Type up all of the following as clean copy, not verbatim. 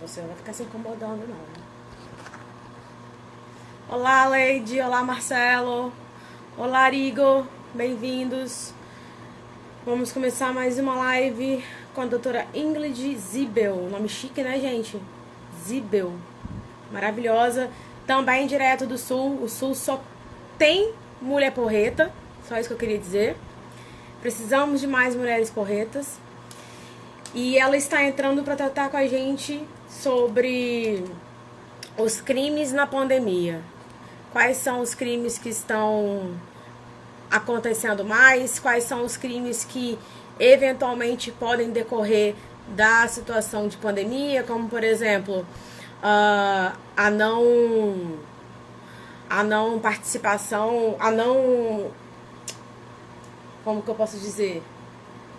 Você não vai ficar se incomodando, não. Olá, Leide. Olá, Marcelo. Olá, Igor. Bem-vindos. Vamos começar mais uma live com a doutora Ingrid Zibel. Nome chique, né, gente? Zibel. Maravilhosa. Também direto do Sul. O Sul só tem mulher porreta. Só isso que eu queria dizer. Precisamos de mais mulheres porretas. E ela está entrando para tratar com a gente sobre os crimes na pandemia. Quais são os crimes que estão acontecendo mais? Quais são os crimes que eventualmente podem decorrer da situação de pandemia? Como, por exemplo, a não participação, como que eu posso dizer?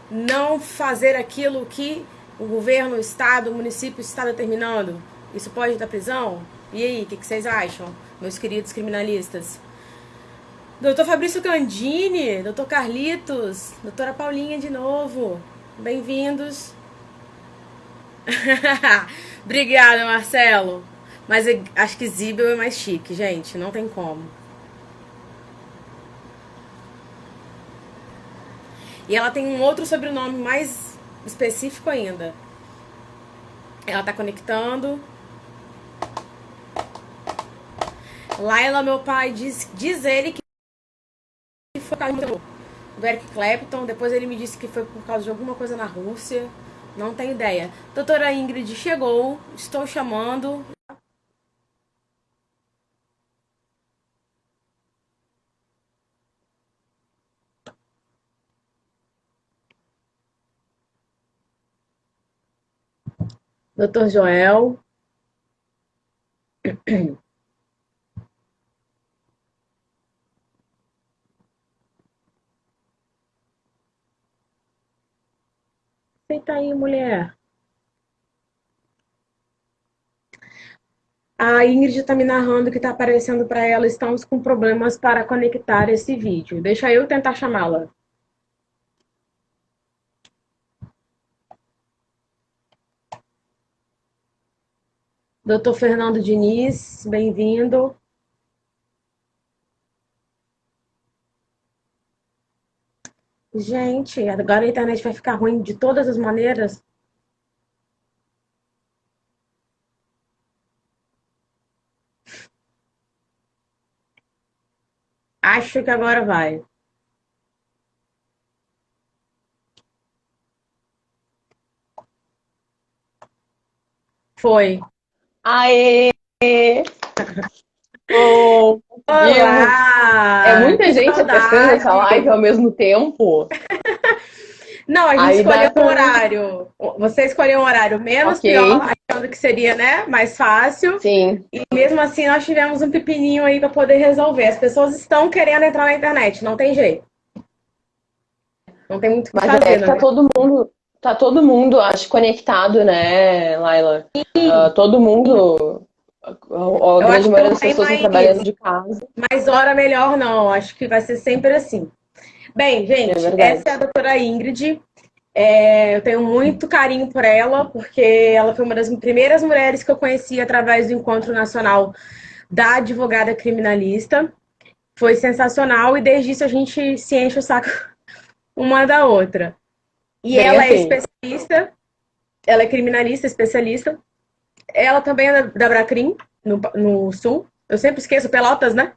Não fazer aquilo que o governo, o estado, o município está determinando. Isso pode dar prisão? E aí, o que vocês acham, meus queridos criminalistas? Doutor Fabrício Candini, doutor Carlitos, doutora Paulinha de novo. Bem-vindos. Obrigada, Marcelo. Mas acho que Zibel é mais chique, gente. Não tem como. E ela tem um outro sobrenome mais específico ainda. Ela tá conectando. Laila, meu pai, diz ele que foi por causa do Eric Clapton. Depois ele me disse que foi por causa de alguma coisa na Rússia. Não tenho ideia. Doutora Ingrid chegou. Estou chamando. Doutor Joel. Senta aí, mulher. A Ingrid está me narrando que está aparecendo para ela. Estamos com problemas para conectar esse vídeo. Deixa eu tentar chamá-la. Doutor Fernando Diniz, bem-vindo. Gente, agora a internet vai ficar ruim de todas as maneiras. Acho que agora vai. Foi. Aê! Bom, conseguimos. É Olá! muita Que gente acessando essa saudade! live ao mesmo tempo. Não, a gente Aí dá escolheu um pra. horário. Você escolheu um horário menos Ok, pior, achando que seria, né, mais fácil. sim. E mesmo assim nós tivemos um pepininho aí para poder resolver. As pessoas estão querendo entrar na internet, não tem jeito. Não tem muito o que Mas é fazer, que né? tá todo mundo, acho, conectado, né, Laila? Todo mundo, a Eu grande acho que maioria não das tem pessoas estão trabalhando mais, de casa. mais hora melhor, não. Acho que vai ser sempre assim. Bem, É gente, essa verdade. é a doutora Ingrid. Eu tenho muito carinho por ela, porque ela foi uma das primeiras mulheres que eu conheci através do Encontro Nacional da Advogada Criminalista. Foi sensacional e desde isso a gente se enche o saco uma da outra. E Bem ela é assim. especialista, ela é criminalista, especialista. Ela também é da Bracrim, no Sul. Eu sempre esqueço, Pelotas, né?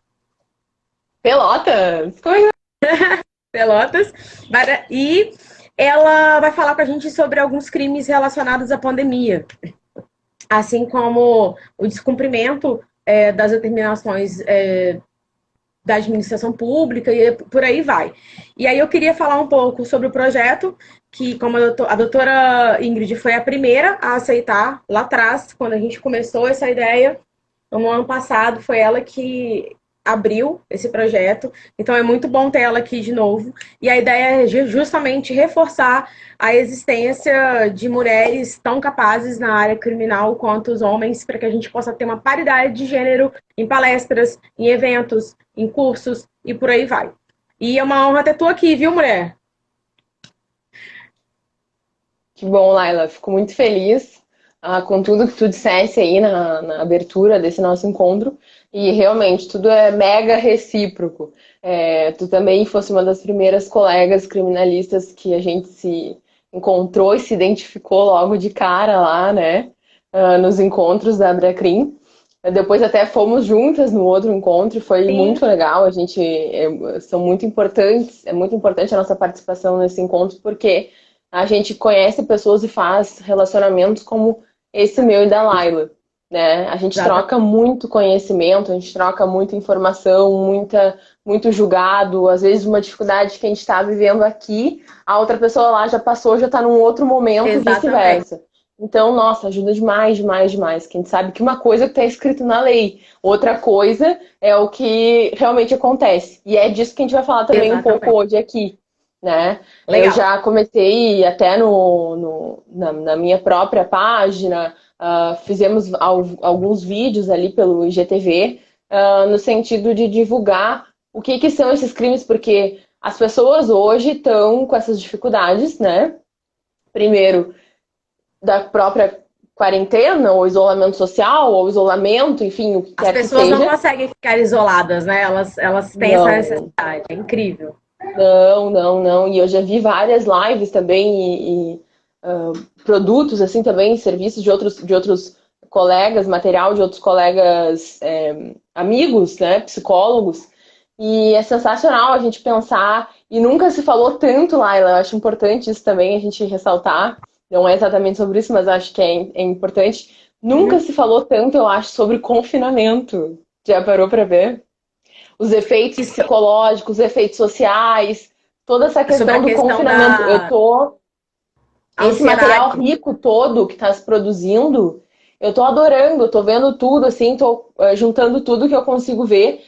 Pelotas! Como é Pelotas. E ela vai falar com a gente sobre alguns crimes relacionados à pandemia, assim como o descumprimento das determinações da administração pública e por aí vai. E aí eu queria falar um pouco sobre o projeto, que como a doutora Ingrid foi a primeira a aceitar lá atrás, quando a gente começou essa ideia, no ano passado, foi ela que abriu esse projeto. Então é muito bom ter ela aqui de novo. E a ideia é justamente reforçar a existência de mulheres tão capazes na área criminal quanto os homens, para que a gente possa ter uma paridade de gênero em palestras, em eventos, em cursos e por aí vai. E é uma honra ter tu aqui, viu, mulher? que bom, Laila? Fico muito feliz. com tudo que tu dissesse aí na abertura desse nosso encontro. E realmente, tudo é mega recíproco. Tu também fosse uma das primeiras colegas criminalistas que a gente se encontrou e se identificou logo de cara lá, né? Nos encontros da Abracrim. Depois até fomos juntas no outro encontro, foi Sim, muito legal. A gente são muito importantes, é muito importante a nossa participação nesse encontro, porque a gente conhece pessoas e faz relacionamentos como esse meu e da Laila, né? A gente exatamente. troca muito conhecimento, a gente troca muita informação, muito julgado, às vezes uma dificuldade que a gente está vivendo aqui, a outra pessoa lá já passou, já está num outro momento, Exatamente. vice-versa. Então, nossa, ajuda demais, demais, demais. Que a gente sabe que uma coisa está escrito na lei, outra coisa é o que realmente acontece. E é disso que a gente vai falar também um pouco Exatamente. hoje aqui, né? Eu Legal. já comecei até na minha própria página, fizemos alguns vídeos ali pelo IGTV, no sentido de divulgar o que são esses crimes, porque as pessoas hoje estão com essas dificuldades, né? Primeiro, da própria quarentena, ou isolamento social, ou isolamento, enfim, o que As quer que pessoas não seja. conseguem ficar isoladas, né? Elas têm essa Não, necessidade. É incrível. não, não, não. E eu já vi várias lives também produtos assim também, serviços de outros colegas, material de outros colegas amigos, né, psicólogos. E é sensacional a gente pensar, e nunca se falou tanto, Laila, eu acho importante isso também a gente ressaltar. Não é exatamente sobre isso, mas acho que é importante. Nunca Uhum. se falou tanto, eu acho, sobre confinamento. Já parou para ver? Os efeitos Isso, psicológicos, os efeitos sociais, toda essa sobre a questão do questão confinamento. Eu da tô esse material ansiedade. rico todo que está se produzindo, eu tô adorando, eu tô vendo tudo, assim, tô juntando tudo que eu consigo ver.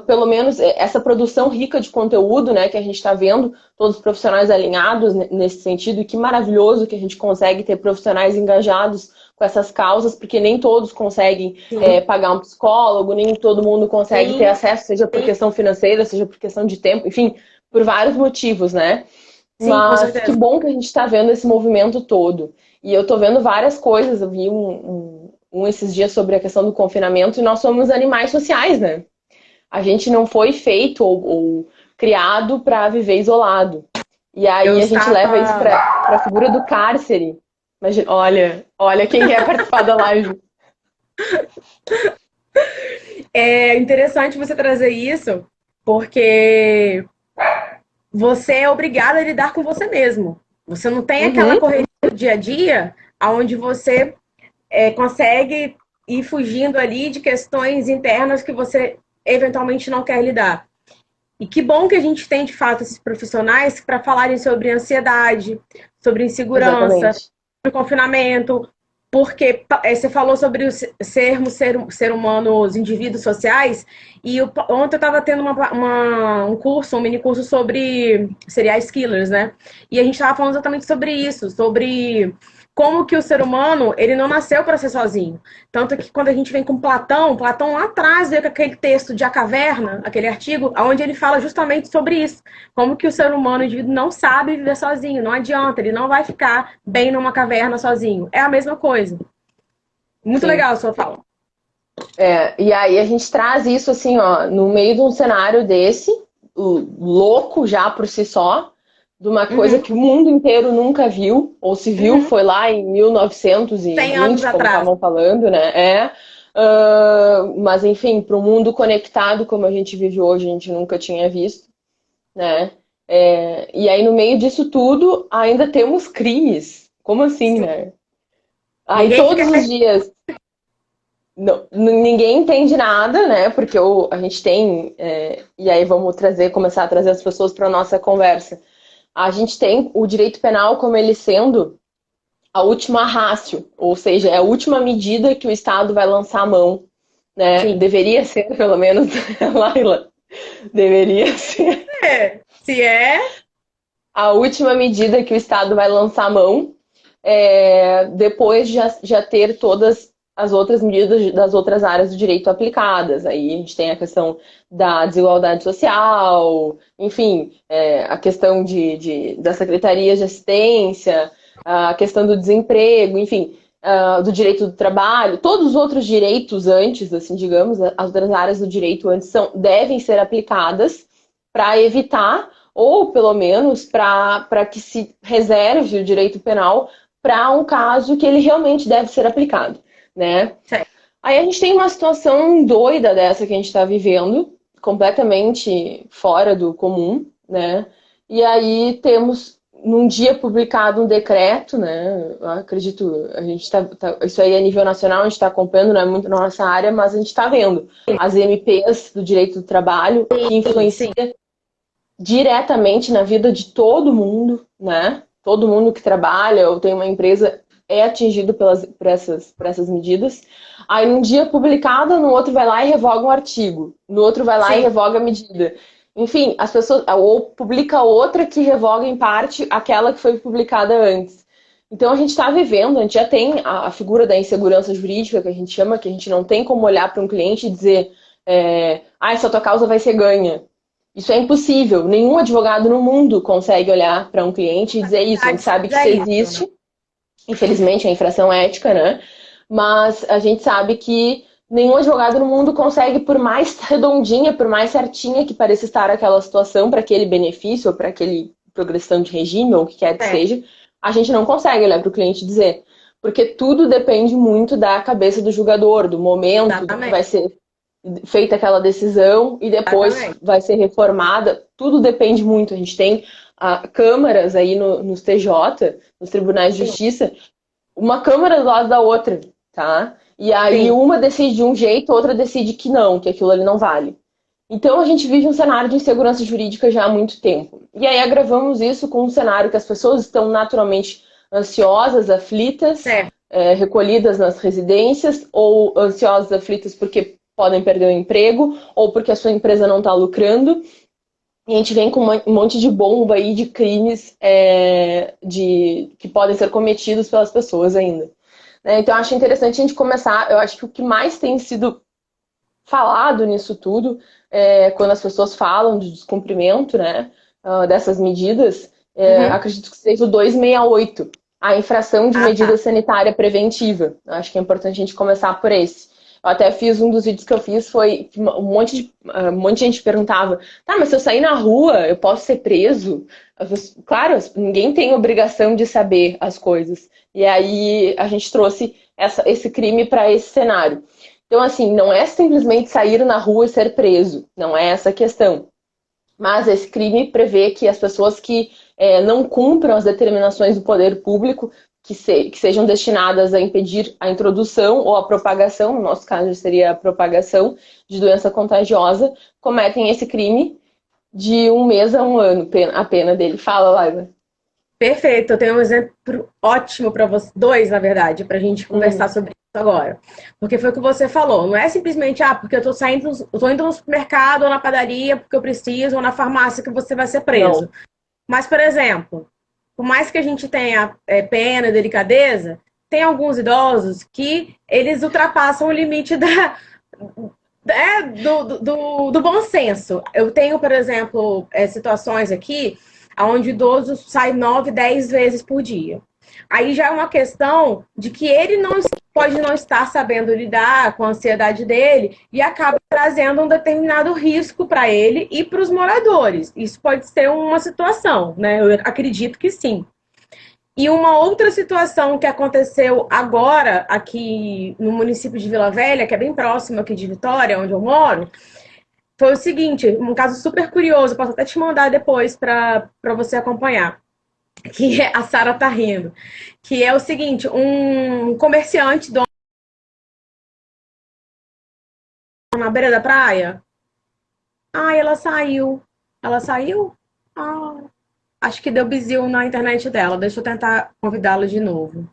Pelo menos essa produção rica de conteúdo, né, que a gente está vendo, todos os profissionais alinhados nesse sentido, e que maravilhoso que a gente consegue ter profissionais engajados com essas causas, porque nem todos conseguem Sim, pagar um psicólogo, nem todo mundo consegue ter sim, acesso, seja por questão financeira, seja por questão de tempo, enfim, por vários motivos, né? sim, com Mas que certeza. bom que a gente está vendo esse movimento todo. E eu tô vendo várias coisas. Eu vi um esses dias sobre a questão do confinamento e nós somos animais sociais, né? A gente não foi feito ou criado para viver isolado. E Eu aí a gente leva isso estava. para a figura do cárcere. Imagina, olha quem quer participar da live. É interessante você trazer isso, porque você é obrigado a lidar com você mesmo. Você não tem aquela Uhum, correria do dia a dia onde você consegue ir fugindo ali de questões internas que você eventualmente não quer lidar. E que bom que a gente tem, de fato, esses profissionais para falarem sobre ansiedade, sobre insegurança, exatamente. sobre confinamento, porque você falou sobre sermos ser humanos, indivíduos sociais, e ontem eu estava tendo um curso, um mini curso sobre serial killers, né? E a gente estava falando exatamente sobre isso, sobre como que o ser humano, ele não nasceu para ser sozinho. Tanto que quando a gente vem com Platão lá atrás veio com aquele texto de A Caverna, aquele artigo, onde ele fala justamente sobre isso. Como que o ser humano, o indivíduo, não sabe viver sozinho, não adianta, ele não vai ficar bem numa caverna sozinho. É a mesma coisa. Muito Sim. legal a sua fala. E aí a gente traz isso assim, ó, no meio de um cenário desse, louco já por si só, de uma coisa Uhum, que o mundo inteiro nunca viu, ou se viu, uhum. foi lá em 100 anos 1920, como atrás. estavam falando, né? Mas enfim, para um mundo conectado como a gente vive hoje, a gente nunca tinha visto, né? E aí no meio disso tudo, ainda temos crimes. Como assim, Sim. né? Aí Ninguém fica. todos os dias não, ninguém entende nada, né? Porque a gente tem, e aí vamos começar a trazer as pessoas para nossa conversa. A gente tem o direito penal como ele sendo a última ratio, ou seja, é a última medida que o Estado vai lançar a mão, né? Sim. Deveria ser, pelo menos, Laila, deveria ser Se é. a última medida que o Estado vai lançar a mão, depois de já ter todas as outras medidas das outras áreas do direito aplicadas. Aí a gente tem a questão da desigualdade social, enfim, a questão das secretarias de assistência, a questão do desemprego, enfim. do direito do trabalho, todos os outros direitos antes, assim, digamos, as outras áreas do direito antes devem ser aplicadas para evitar, ou pelo menos para que se reserve o direito penal para um caso que ele realmente deve ser aplicado, né? Certo. Aí a gente tem uma situação doida dessa que a gente está vivendo, completamente fora do comum, né? E aí temos, num dia publicado um decreto, né? Eu acredito, a gente isso aí a nível nacional, a gente está acompanhando, não é muito na nossa área, mas a gente está vendo as MPs do direito do trabalho, que influencia diretamente na vida de todo mundo, né? Todo mundo que trabalha ou tem uma empresa é atingido por essas medidas. Aí, num dia publicado, no outro vai lá e revoga um artigo. No outro vai lá e revoga a medida. Enfim, as pessoas... Ou publica outra que revoga em parte aquela que foi publicada antes. Então, a gente está vivendo, a gente já tem a figura da insegurança jurídica, que a gente chama, que a gente não tem como olhar para um cliente e dizer essa tua causa vai ser ganha. Isso é impossível. Nenhum advogado no mundo consegue olhar para um cliente e dizer isso. A gente sabe que isso existe. Infelizmente, é infração ética, né? Mas a gente sabe que nenhum advogado no mundo consegue, por mais redondinha, por mais certinha que pareça estar aquela situação para aquele benefício ou para aquele progressão de regime ou o que quer que seja, a gente não consegue olhar para o cliente e dizer. Porque tudo depende muito da cabeça do julgador, do momento que vai ser feita aquela decisão e depois vai ser reformada. Tudo depende muito. A gente tem câmaras aí nos TJ, nos tribunais de justiça, uma câmara do lado da outra, tá? E aí uma decide de um jeito, outra decide que não, que aquilo ali não vale. Então a gente vive um cenário de insegurança jurídica já há muito tempo. E aí agravamos isso com um cenário que as pessoas estão naturalmente ansiosas, aflitas, recolhidas nas residências, ou ansiosas, aflitas porque podem perder o emprego, ou porque a sua empresa não está lucrando. E a gente vem com um monte de bomba aí de crimes que podem ser cometidos pelas pessoas ainda. Né? Então, eu acho interessante a gente começar. Eu acho que o que mais tem sido falado nisso tudo, quando as pessoas falam de descumprimento, né, dessas medidas, acredito que seja o 268, a infração de medida sanitária preventiva. Eu acho que é importante a gente começar por esse. Eu até fiz um dos vídeos que eu fiz, foi um monte de gente perguntava, tá, mas se eu sair na rua, eu posso ser preso? Claro, ninguém tem obrigação de saber as coisas. E aí a gente trouxe esse crime para esse cenário. Então, assim, não é simplesmente sair na rua e ser preso. Não é essa a questão. Mas esse crime prevê que as pessoas que não cumpram as determinações do poder público, que sejam destinadas a impedir a introdução ou a propagação, no nosso caso seria a propagação de doença contagiosa, cometem esse crime de 1 mês a 1 ano, a pena dele. Fala, Laila. Perfeito, eu tenho um exemplo ótimo para você, 2, na verdade, para a gente conversar sobre isso agora. Porque foi o que você falou, não é simplesmente, porque eu tô indo no supermercado ou na padaria porque eu preciso, ou na farmácia que você vai ser preso. Não. Mas, por exemplo, por mais que a gente tenha pena e delicadeza, tem alguns idosos que eles ultrapassam o limite do bom senso. Eu tenho, por exemplo, situações aqui onde o idoso sai 9, 10 vezes por dia. Aí já é uma questão de que ele pode não estar sabendo lidar com a ansiedade dele e acaba trazendo um determinado risco para ele e para os moradores. Isso pode ser uma situação, né? Eu acredito que sim. E uma outra situação que aconteceu agora aqui no município de Vila Velha, que é bem próximo aqui de Vitória, onde eu moro, foi o seguinte, um caso super curioso, posso até te mandar depois para você acompanhar, que a Sara tá rindo, que é o seguinte, um comerciante na beira da praia, ela saiu, acho que deu bizil na internet dela, deixa eu tentar convidá-la de novo.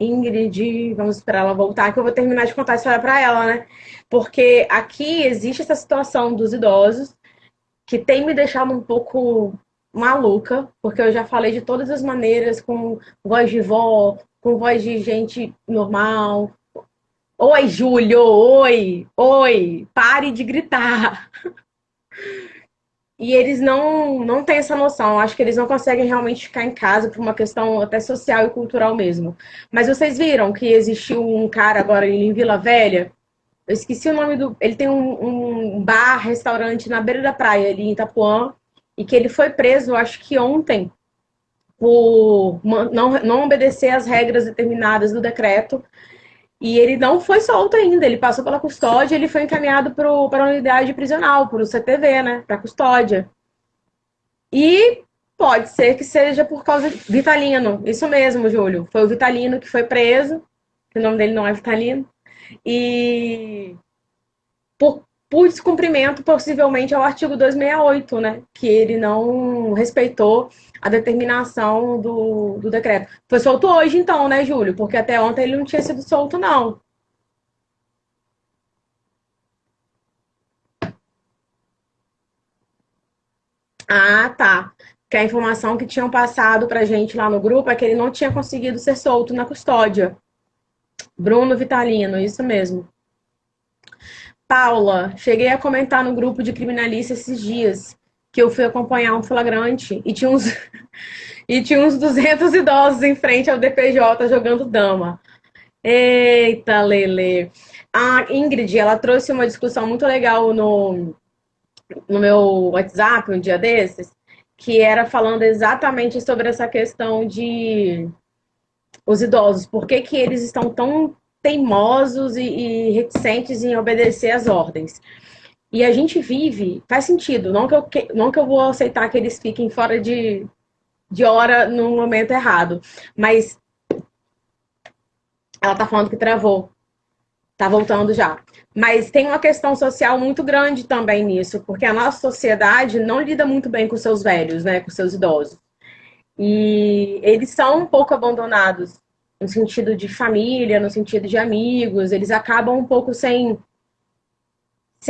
Ingrid, vamos esperar ela voltar, que eu vou terminar de contar a história para ela, né? Porque aqui existe essa situação dos idosos que tem me deixado um pouco maluca, porque eu já falei de todas as maneiras, com voz de vó, com voz de gente normal. Oi, Júlio, oi, pare de gritar. E eles não têm essa noção. Acho que eles não conseguem realmente ficar em casa por uma questão até social e cultural mesmo. Mas vocês viram que existiu um cara agora em Vila Velha? Eu esqueci o nome do. Ele tem um bar, restaurante na beira da praia, ali em Itapuã, e que ele foi preso, acho que ontem, por não obedecer às regras determinadas do decreto. E ele não foi solto ainda, ele passou pela custódia, ele foi encaminhado para a unidade prisional, para o CTV, né? Para a custódia. E pode ser que seja por causa de Vitalino. Isso mesmo, Júlio. Foi o Vitalino que foi preso, que o nome dele não é Vitalino. E por descumprimento, possivelmente, ao artigo 268, né? Que ele não respeitou a determinação do decreto. Foi solto hoje, então, né, Júlio? Porque até ontem ele não tinha sido solto, não. Ah, tá. Que a informação que tinham passado pra gente lá no grupo é que ele não tinha conseguido ser solto na custódia. Bruno Vitalino, isso mesmo. Paula, cheguei a comentar no grupo de criminalistas esses dias que eu fui acompanhar um flagrante e tinha uns 200 idosos em frente ao DPJ jogando dama. Eita, Lele. A Ingrid, ela trouxe uma discussão muito legal no meu WhatsApp um dia desses, que era falando exatamente sobre essa questão de os idosos, por que que eles estão tão teimosos e reticentes em obedecer às ordens. E a gente vive, faz sentido, não que eu vou aceitar que eles fiquem fora de hora no momento errado, mas ela tá falando que travou. Tá voltando já. Mas tem uma questão social muito grande também nisso, porque a nossa sociedade não lida muito bem com seus velhos, né, com seus idosos. E eles são um pouco abandonados no sentido de família, no sentido de amigos, eles acabam um pouco sem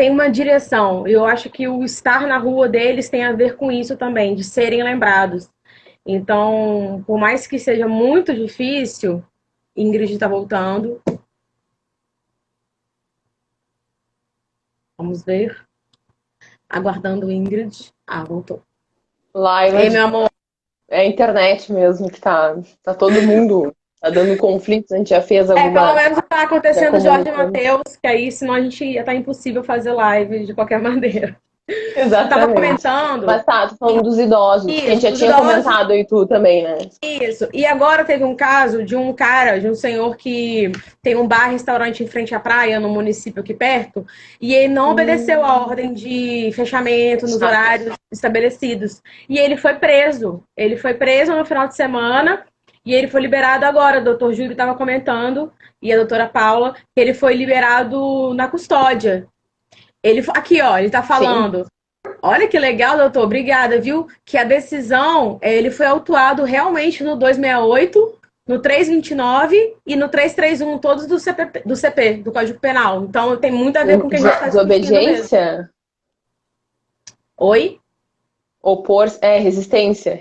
uma direção. Eu acho que o estar na rua deles tem a ver com isso também, de serem lembrados. Então, por mais que seja muito difícil, Ingrid está voltando. Vamos ver. Aguardando Ingrid. Ah, voltou. Live. Ei, meu amor. É a internet mesmo que tá todo mundo tá dando conflitos. A gente já fez Pelo alguma. menos está acontecendo Já Jorge e comunicou. Matheus, que aí senão a gente ia estar impossível fazer live de qualquer maneira. Tava Exatamente. comentando. Mas tá, tô falando dos idosos, que a gente Isso, já dos tinha idosos. comentado e tu também, né? Isso. E agora teve um caso de um cara, de um senhor que tem um bar-restaurante em frente à praia, no município aqui perto, e ele não obedeceu a ordem de fechamento nos horários estabelecidos. E ele foi preso. Ele foi preso no final de semana e ele foi liberado agora. O doutor Júlio estava comentando, e a doutora Paula, que ele foi liberado na custódia. Aqui, ó, ele está falando. Sim. Olha que legal, doutor. Obrigada, viu? Que a decisão, ele foi autuado realmente no 268, no 329 e no 331, todos do CP, do Código Penal. Então, tem muito a ver com o que a gente está discutindo mesmo. Desobediência? Oi? Opor, resistência.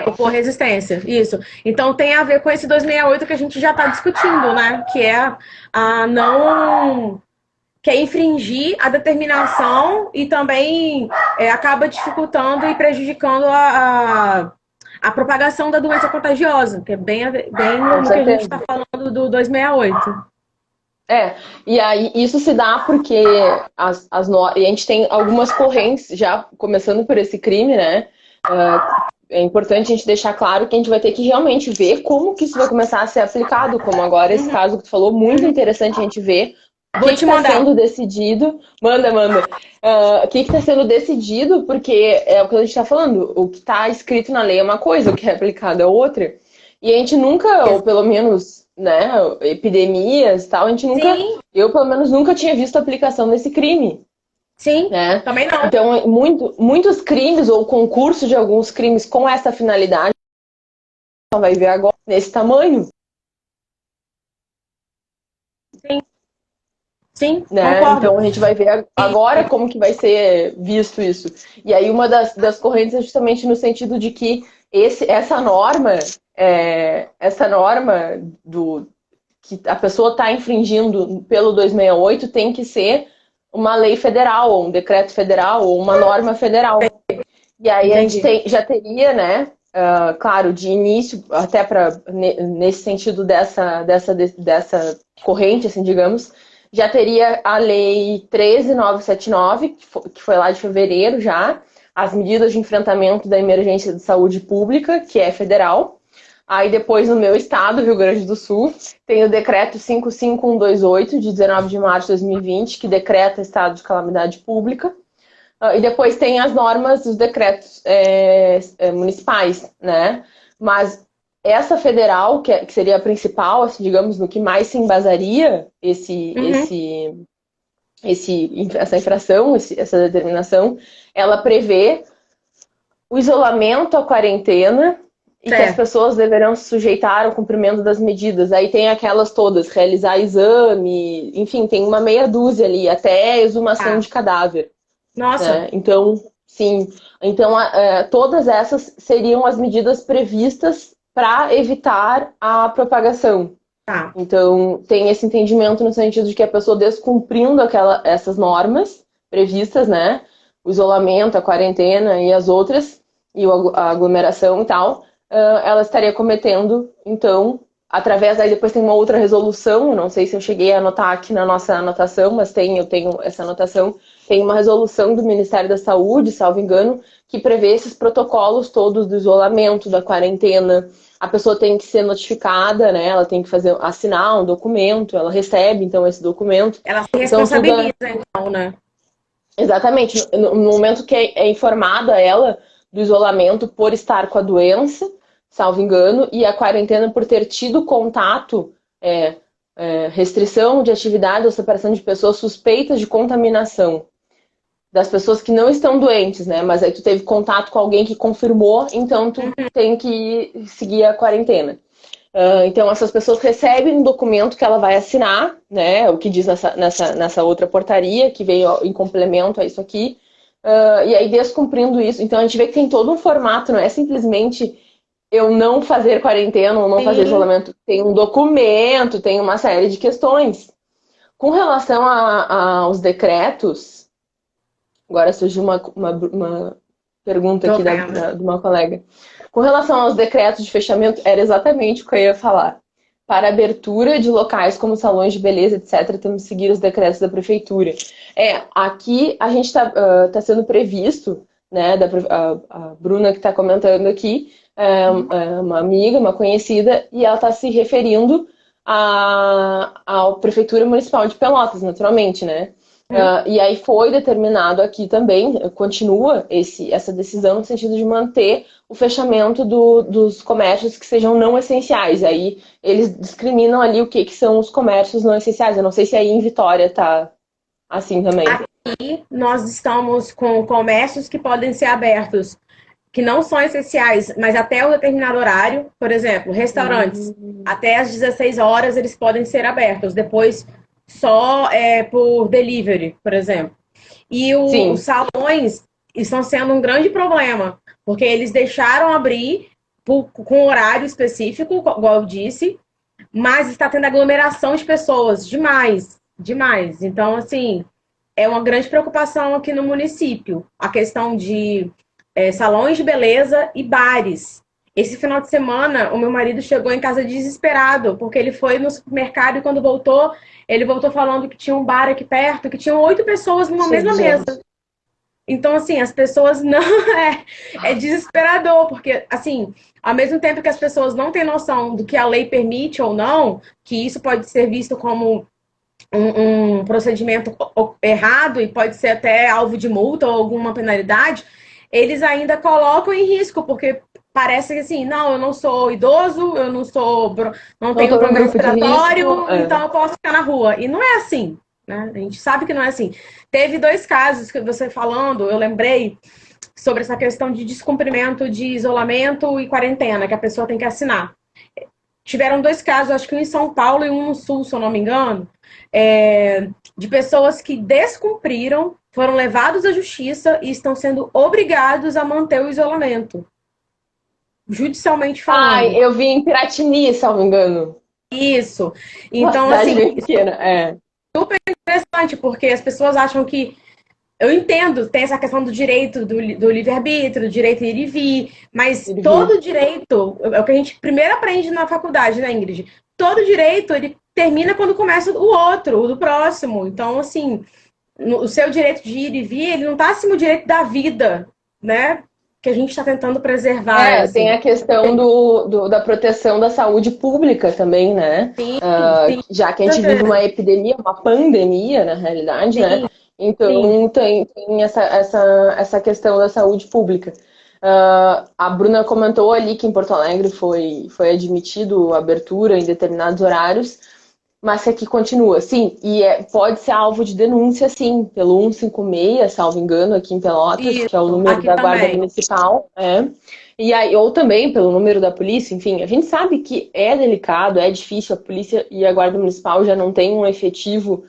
Opor resistência, isso. Então, tem a ver com esse 268 que a gente já está discutindo, né? Que é a não... que é infringir a determinação e também acaba dificultando e prejudicando a propagação da doença contagiosa, que é bem no que a gente está falando do 268. E aí isso se dá porque e a gente tem algumas correntes, já começando por esse crime, né? É importante a gente deixar claro que a gente vai ter que realmente ver como que isso vai começar a ser aplicado, como agora esse caso que tu falou, muito interessante a gente ver. O que está sendo decidido? Manda. O que está sendo decidido? Porque é o que a gente está falando. O que está escrito na lei é uma coisa, o que é aplicado é outra. E a gente nunca, ou pelo menos, né, epidemias e tal, a gente nunca. Sim. Eu, pelo menos, nunca tinha visto a aplicação desse crime. Sim, né? Também não. Então, muitos crimes, ou concurso de alguns crimes com essa finalidade, a gente vai ver agora nesse tamanho. Sim, né? Então a gente vai ver agora como que vai ser visto isso. E aí uma das correntes é justamente no sentido de que essa norma do que a pessoa está infringindo pelo 268 tem que ser uma lei federal, ou um decreto federal, ou uma norma federal. E aí a gente já teria, né, claro, de início, até nesse sentido dessa corrente, assim, digamos, já teria a lei 13.979, que foi lá de fevereiro já, as medidas de enfrentamento da emergência de saúde pública, que é federal. Aí depois, no meu estado, Rio Grande do Sul, tem o decreto 55128, de 19 de março de 2020, que decreta estado de calamidade pública. E depois tem as normas dos decretos municipais, né? Mas essa federal, que seria a principal, assim, digamos, no que mais se embasaria essa infração, essa determinação, ela prevê o isolamento, a quarentena, e que as pessoas deverão se sujeitar ao cumprimento das medidas. Aí tem aquelas todas, realizar exame, enfim, tem uma meia dúzia ali, até exumação de cadáver. Nossa! Né? Então, sim. Então, todas essas seriam as medidas previstas para evitar a propagação. Então, tem esse entendimento no sentido de que a pessoa descumprindo essas normas previstas, né? O isolamento, a quarentena e as outras, e a aglomeração e tal, ela estaria cometendo, então, através daí depois tem uma outra resolução, não sei se eu cheguei a anotar aqui na nossa anotação, mas eu tenho essa anotação, tem uma resolução do Ministério da Saúde, salvo engano, que prevê esses protocolos todos do isolamento, da quarentena. A pessoa tem que ser notificada, né? Ela tem que assinar um documento, ela recebe, então, esse documento. Ela se responsabiliza, então, né? Exatamente. No momento que é informada ela do isolamento por estar com a doença, salvo engano, e a quarentena por ter tido contato, restrição de atividade ou separação de pessoas suspeitas de contaminação. Das pessoas que não estão doentes, né? Mas aí tu teve contato com alguém que confirmou, então tu tem que seguir a quarentena. Então essas pessoas recebem um documento que ela vai assinar, né? O que diz nessa outra portaria, que veio em complemento a isso aqui. E aí descumprindo isso, então a gente vê que tem todo um formato, não é simplesmente eu não fazer quarentena ou não fazer isolamento. Tem um documento, tem uma série de questões. Com relação aos decretos, agora surgiu uma pergunta aqui de uma colega. Com relação aos decretos de fechamento, era exatamente o que eu ia falar. Para abertura de locais como salões de beleza, etc., temos que seguir os decretos da prefeitura. Aqui a gente tá sendo previsto, né, a Bruna que está comentando aqui, uma amiga, uma conhecida, e ela está se referindo à Prefeitura Municipal de Pelotas, naturalmente, né? E aí foi determinado aqui também, continua essa decisão no sentido de manter o fechamento dos comércios que sejam não essenciais. Aí eles discriminam ali o que são os comércios não essenciais. Eu não sei se aí em Vitória tá assim também. Aqui nós estamos com comércios que podem ser abertos, que não são essenciais, mas até um determinado horário. Por exemplo, restaurantes, até às 16 horas eles podem ser abertos. Depois só por delivery, por exemplo. E os salões estão sendo um grande problema, porque eles deixaram abrir com horário específico, igual eu disse, mas está tendo aglomeração de pessoas, demais. Então, assim, é uma grande preocupação aqui no município, a questão de salões de beleza e bares. Esse final de semana, o meu marido chegou em casa desesperado, porque ele foi no supermercado e quando voltou, ele voltou falando que tinha um bar aqui perto, que tinham 8 pessoas numa mesma mesa. Então, assim, as pessoas não... É desesperador, porque, assim, ao mesmo tempo que as pessoas não têm noção do que a lei permite ou não, que isso pode ser visto como um procedimento errado e pode ser até alvo de multa ou alguma penalidade, eles ainda colocam em risco, porque parece que assim, não, eu não sou idoso, eu não tenho problema respiratório, então eu posso ficar na rua. E não é assim, né? A gente sabe que não é assim. Teve 2 casos que você falando, eu lembrei sobre essa questão de descumprimento de isolamento e quarentena, que a pessoa tem que assinar. Tiveram 2 casos, acho que um em São Paulo e um no Sul, se eu não me engano, de pessoas que descumpriram, foram levados à justiça e estão sendo obrigados a manter o isolamento. Judicialmente falando. Eu vi em Piratini, se não me engano. Isso. Então, assim, pequena, super interessante, porque as pessoas acham que... Eu entendo, tem essa questão do direito do livre-arbítrio, do direito de ir e vir, mas todo direito, é o que a gente primeiro aprende na faculdade, né, Ingrid? Todo direito, ele termina quando começa o outro, o do próximo. Então, assim, o seu direito de ir e vir, ele não está acima do direito da vida, né? Que a gente está tentando preservar. Assim. Tem a questão da proteção da saúde pública também, né? Sim, sim. Já que a gente vive uma epidemia, uma pandemia, na realidade, sim, né? Então, tem essa questão da saúde pública. A Bruna comentou ali que em Porto Alegre foi admitido abertura em determinados horários, mas que aqui continua, sim, e pode ser alvo de denúncia, sim, pelo 156, salvo engano, aqui em Pelotas, isso, que é o número da Guarda Municipal, e aí, ou também pelo número da polícia, enfim, a gente sabe que é delicado, é difícil, a polícia e a Guarda Municipal já não têm um efetivo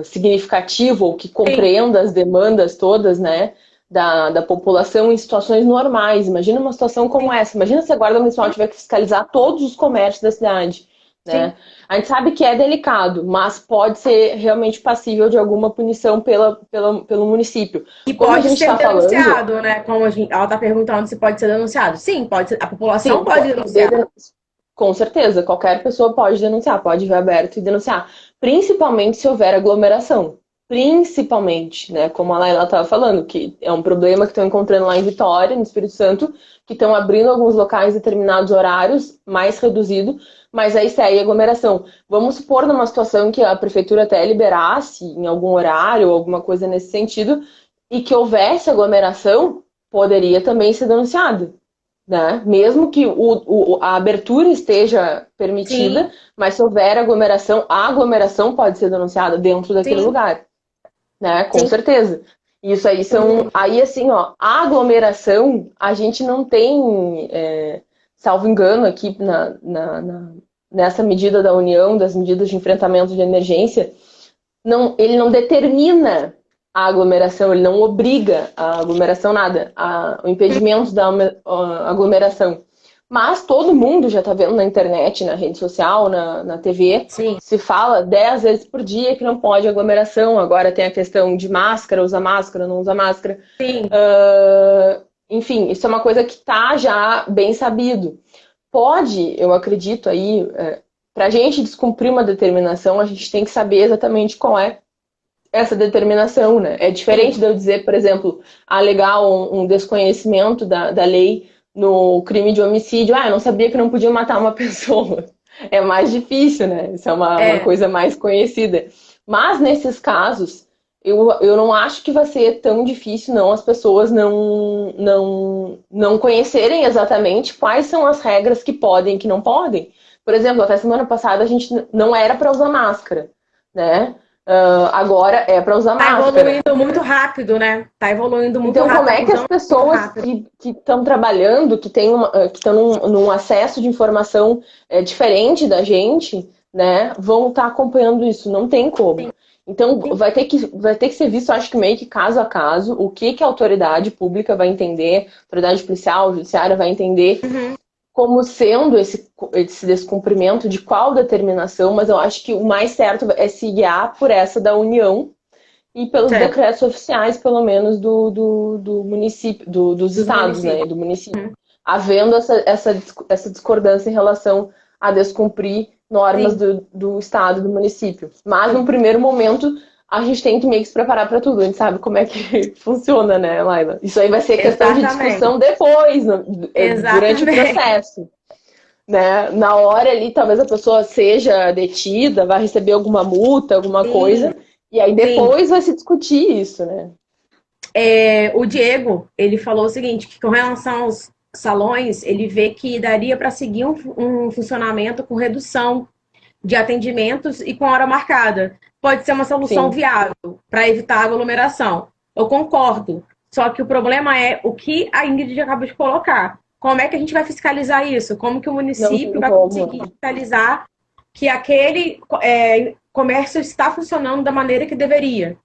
significativo ou que compreenda as demandas todas, né, da população em situações normais. Imagina uma situação como essa. Imagina se a Guarda Municipal tiver que fiscalizar todos os comércios da cidade. Né? A gente sabe que é delicado, mas pode ser realmente passível de alguma punição pelo município. E como pode ser denunciado, né? Como ela está perguntando se pode ser denunciado. Sim, pode ser, a população pode denunciar. Com certeza, qualquer pessoa pode denunciar, pode ver aberto e denunciar. Principalmente se houver aglomeração. Principalmente, né? Como a Laila estava falando, que é um problema que estão encontrando lá em Vitória, no Espírito Santo, que estão abrindo alguns locais em determinados horários, mais reduzido, mas aí segue aglomeração. Vamos supor numa situação que a prefeitura até liberasse em algum horário ou alguma coisa nesse sentido, e que houvesse aglomeração, poderia também ser denunciado. Né? Mesmo que a abertura esteja permitida, sim, mas se houver aglomeração, a aglomeração pode ser denunciada dentro daquele, sim, lugar. Né? Com, sim, certeza. Isso aí são... Aí, assim, ó, a aglomeração, a gente não tem, salvo engano, aqui nessa medida da União, das medidas de enfrentamento de emergência, ele não determina a aglomeração, ele não obriga a aglomeração, nada, o impedimento da aglomeração. Mas todo mundo já está vendo na internet, na rede social, na TV, sim, se fala 10 vezes por dia que não pode aglomeração. Agora tem a questão de máscara, usa máscara, não usa máscara. Sim. Enfim, isso é uma coisa que está já bem sabido. Pode, eu acredito aí, para a gente descumprir uma determinação, a gente tem que saber exatamente qual é essa determinação, né? É diferente, sim, de eu dizer, por exemplo, alegar um desconhecimento da lei no crime de homicídio. Eu não sabia que não podia matar uma pessoa. É mais difícil, né? Isso é uma coisa mais conhecida. Mas, nesses casos, eu não acho que vai ser tão difícil, não, as pessoas não conhecerem exatamente quais são as regras que podem e que não podem. Por exemplo, até semana passada a gente não era para usar máscara, né? Agora é para usar máscara. Tá evoluindo muito rápido, né? Tá evoluindo muito rápido. Então, como é que as pessoas que estão trabalhando, que estão num acesso de informação diferente da gente, né, vão estar acompanhando isso? Não tem como. Sim. Então, sim, vai ter que ser visto, acho que meio que caso a caso, o que a autoridade pública vai entender, a autoridade policial, judiciária vai entender, uhum, como sendo esse descumprimento de qual determinação, mas eu acho que o mais certo é se guiar por essa da União e pelos, certo, decretos oficiais, pelo menos, do município, dos estados, né, do município. Uhum. Havendo essa discordância em relação a descumprir normas do estado, do município. Mas, no primeiro momento, a gente tem que meio que se preparar para tudo. A gente sabe como é que funciona, né, Laila? Isso aí vai ser questão, exatamente, de discussão depois, durante o processo. Né? Na hora ali, talvez a pessoa seja detida, vai receber alguma multa, alguma, sim, coisa, e aí depois, sim, vai se discutir isso, né? O Diego, ele falou o seguinte, que com relação aos salões, ele vê que daria para seguir um funcionamento com redução de atendimentos e com hora marcada. Pode ser uma solução, sim, viável para evitar a aglomeração. Eu concordo. Só que o problema é o que a Ingrid acabou de colocar. Como é que a gente vai fiscalizar isso? Como que o município vai conseguir fiscalizar que aquele comércio está funcionando da maneira que deveria?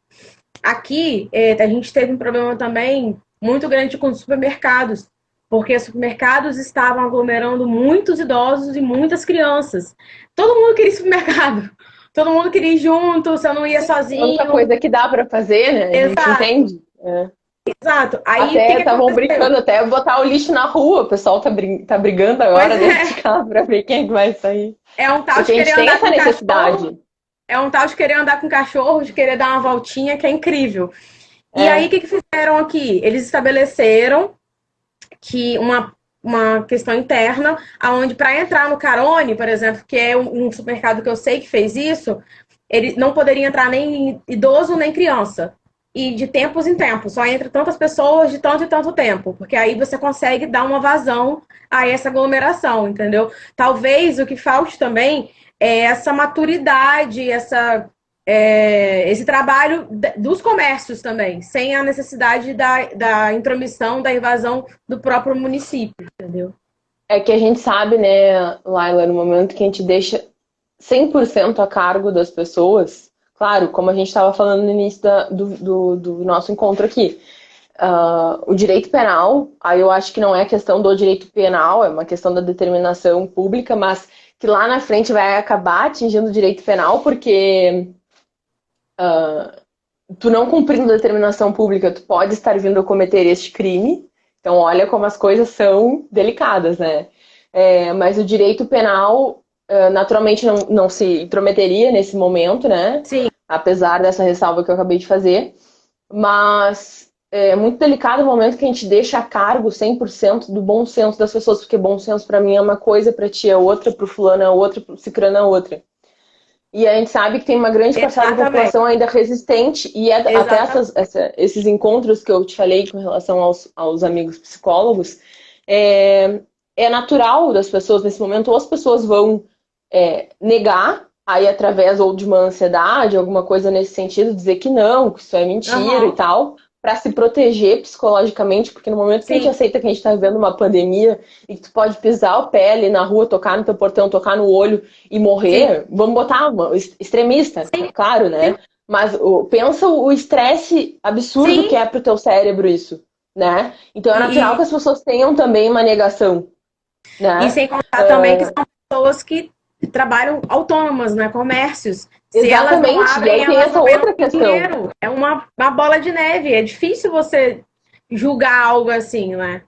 Aqui, a gente teve um problema também muito grande com os supermercados, porque os supermercados estavam aglomerando muitos idosos e muitas crianças. Todo mundo queria supermercado. todo mundo queria ir junto, você não ia A sozinho. única coisa que dá pra fazer, né? A gente Exato. entende. É. Exato. Aí, o Até que estavam aconteceu? brincando, até botar o lixo na rua. O pessoal tá brigando agora Pois dentro é. de casa pra ver quem é que vai sair. É um tal de Porque a gente querer tem andar essa com necessidade. cachorro. É um tal de querer andar com cachorro, de querer dar uma voltinha, que é incrível. E aí, o É. que fizeram aqui? Eles estabeleceram que uma questão interna, aonde para entrar no Carone, por exemplo, que é um supermercado que eu sei que fez isso, ele não poderia entrar nem idoso nem criança. E de tempos em tempos, só entra tantas pessoas de tanto e tanto tempo, porque aí você consegue dar uma vazão a essa aglomeração, entendeu? Talvez o que falte também é essa maturidade, esse trabalho dos comércios também, sem a necessidade da intromissão, da invasão do próprio município, entendeu? É que a gente sabe, né, Laila, no momento que a gente deixa 100% a cargo das pessoas, claro, como a gente estava falando no início do nosso encontro aqui, o direito penal, aí eu acho que não é questão do direito penal, é uma questão da determinação pública, mas que lá na frente vai acabar atingindo o direito penal, porque tu não cumprindo a determinação pública, tu pode estar vindo a cometer este crime. Então, olha como as coisas são delicadas, né? Mas o direito penal, naturalmente, não se intrometeria nesse momento, né? Sim. Apesar dessa ressalva que eu acabei de fazer. Mas é muito delicado o momento que a gente deixa a cargo 100% do bom senso das pessoas, porque bom senso para mim é uma coisa, para ti é outra, para o fulano é outra, para o cicrano é outra. E a gente sabe que tem uma grande parcela da população ainda resistente, e até esses encontros que eu te falei com relação aos amigos psicólogos, é natural das pessoas nesse momento, ou as pessoas vão negar, aí através ou de uma ansiedade, alguma coisa nesse sentido, dizer que não, que isso é mentira e tal, para se proteger psicologicamente, porque no momento que a gente aceita que a gente está vivendo uma pandemia e que tu pode pisar o pé ali na rua, tocar no teu portão, tocar no olho e morrer, vamos botar uma extremista, claro, né? Sim. Mas pensa o estresse absurdo que é pro teu cérebro isso, né? Então é natural que as pessoas tenham também uma negação, né? E sem contar também que são pessoas que trabalham autônomas, né? Comércios. Se elas não abrem, e aí tem essa outra questão. Dinheiro. É uma bola de neve. É difícil você julgar algo assim, né?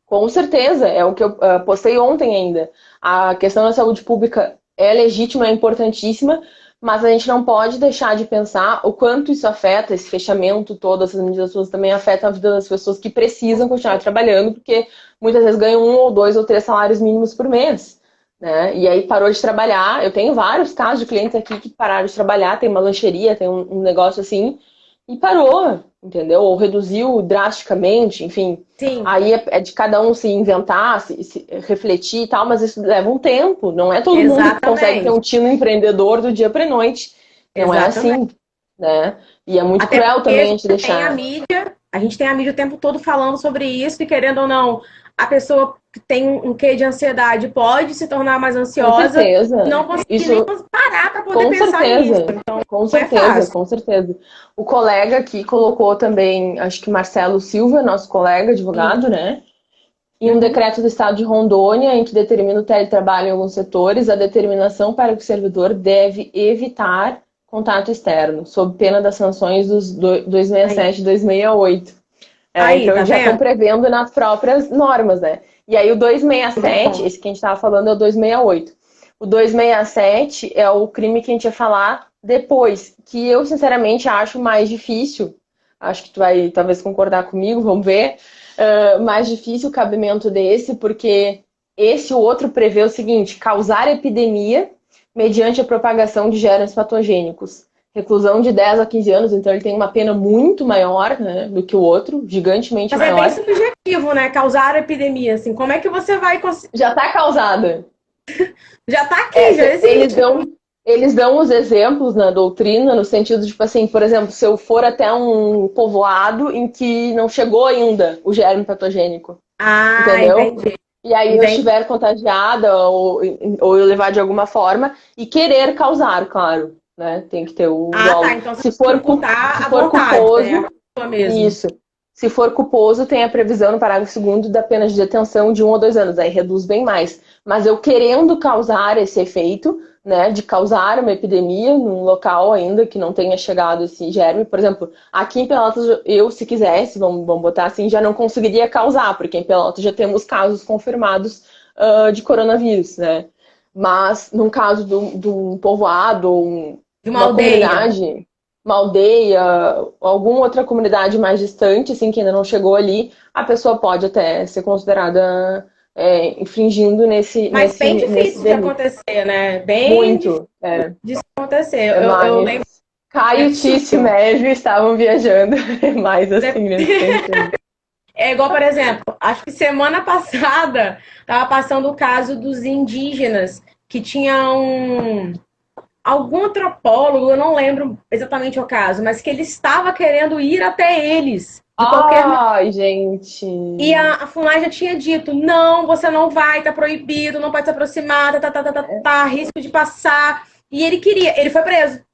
Com certeza. É o que eu postei ontem ainda. A questão da saúde pública é legítima, é importantíssima, mas a gente não pode deixar de pensar o quanto isso afeta, esse fechamento, todas essas medidas também afetam a vida das pessoas que precisam continuar trabalhando, porque muitas vezes ganham 1 ou 2 ou 3 salários mínimos por mês. Né? E aí parou de trabalhar. Eu tenho vários casos de clientes aqui que pararam de trabalhar, tem uma lancheria, tem um negócio assim, e parou, entendeu? Ou reduziu drasticamente, enfim. Sim. Aí é de cada um se inventar, se refletir e tal, mas isso leva um tempo. Não é todo mundo que consegue ter um tino empreendedor do dia para noite. Não é assim, né? E é muito cruel também a gente deixar. A gente tem a mídia o tempo todo falando sobre isso, e querendo ou não, a pessoa que tem um quê de ansiedade pode se tornar mais ansiosa. Com certeza. Não conseguir nem parar para poder pensar nisso. Então, com certeza, com certeza. O colega aqui colocou também, acho que Marcelo Silva, nosso colega advogado, né? Em um decreto do Estado de Rondônia, em que determina o teletrabalho em alguns setores, a determinação para que o servidor deve evitar contato externo, sob pena das sanções dos 267 e 268. Então, já estão prevendo nas próprias normas, né? E aí o 267, esse que a gente estava falando é o 268. O 267 é o crime que a gente ia falar depois, que eu, sinceramente, acho mais difícil. Acho que tu vai, talvez, concordar comigo, vamos ver. Mais difícil o cabimento desse, porque o outro prevê o seguinte: causar epidemia mediante a propagação de germes patogênicos. Reclusão de 10 a 15 anos, então ele tem uma pena muito maior, né, do que o outro, gigantemente maior. Mas é bem subjetivo, né? Causar epidemia, assim. Como é que você vai conseguir? Já está causada. Já está aqui, já existe. Eles dão os exemplos na doutrina, no sentido de, tipo assim, por exemplo, se eu for até um povoado em que não chegou ainda o germe patogênico. Entendeu? Entendi. E aí eu estiver contagiada ou eu levar de alguma forma e querer causar, claro. Né? Tem que ter o dolo. Então se for culposo, isso. Se for culposo, tem a previsão no parágrafo 2º da pena de detenção de 1 ou 2 anos. Aí reduz bem mais. Mas eu querendo causar esse efeito, né, de causar uma epidemia num local ainda que não tenha chegado esse germe. Por exemplo, aqui em Pelotas, eu, se quisesse, vamos botar assim, já não conseguiria causar, porque em Pelotas já temos casos confirmados de coronavírus, né? Mas, num caso de um povoado, De uma uma aldeia. comunidade, uma aldeia, alguma outra comunidade mais distante, assim, que ainda não chegou ali, a pessoa pode até ser considerada infringindo Mas bem nesse difícil de delito. acontecer, né? Bem Muito, difícil de acontecer. Eu mas lembro. Não é Caio, Tício e possível. Mévio estavam viajando, mais assim, nesse sentido. É igual, por exemplo, acho que semana passada estava passando o caso dos indígenas, que tinha algum antropólogo, eu não lembro exatamente o caso, mas que ele estava querendo ir até eles, de qualquer maneira. Ai, gente. E a FUNAI já tinha dito, não, você não vai, tá proibido, não pode se aproximar, risco de passar. E ele queria, ele foi preso. Ele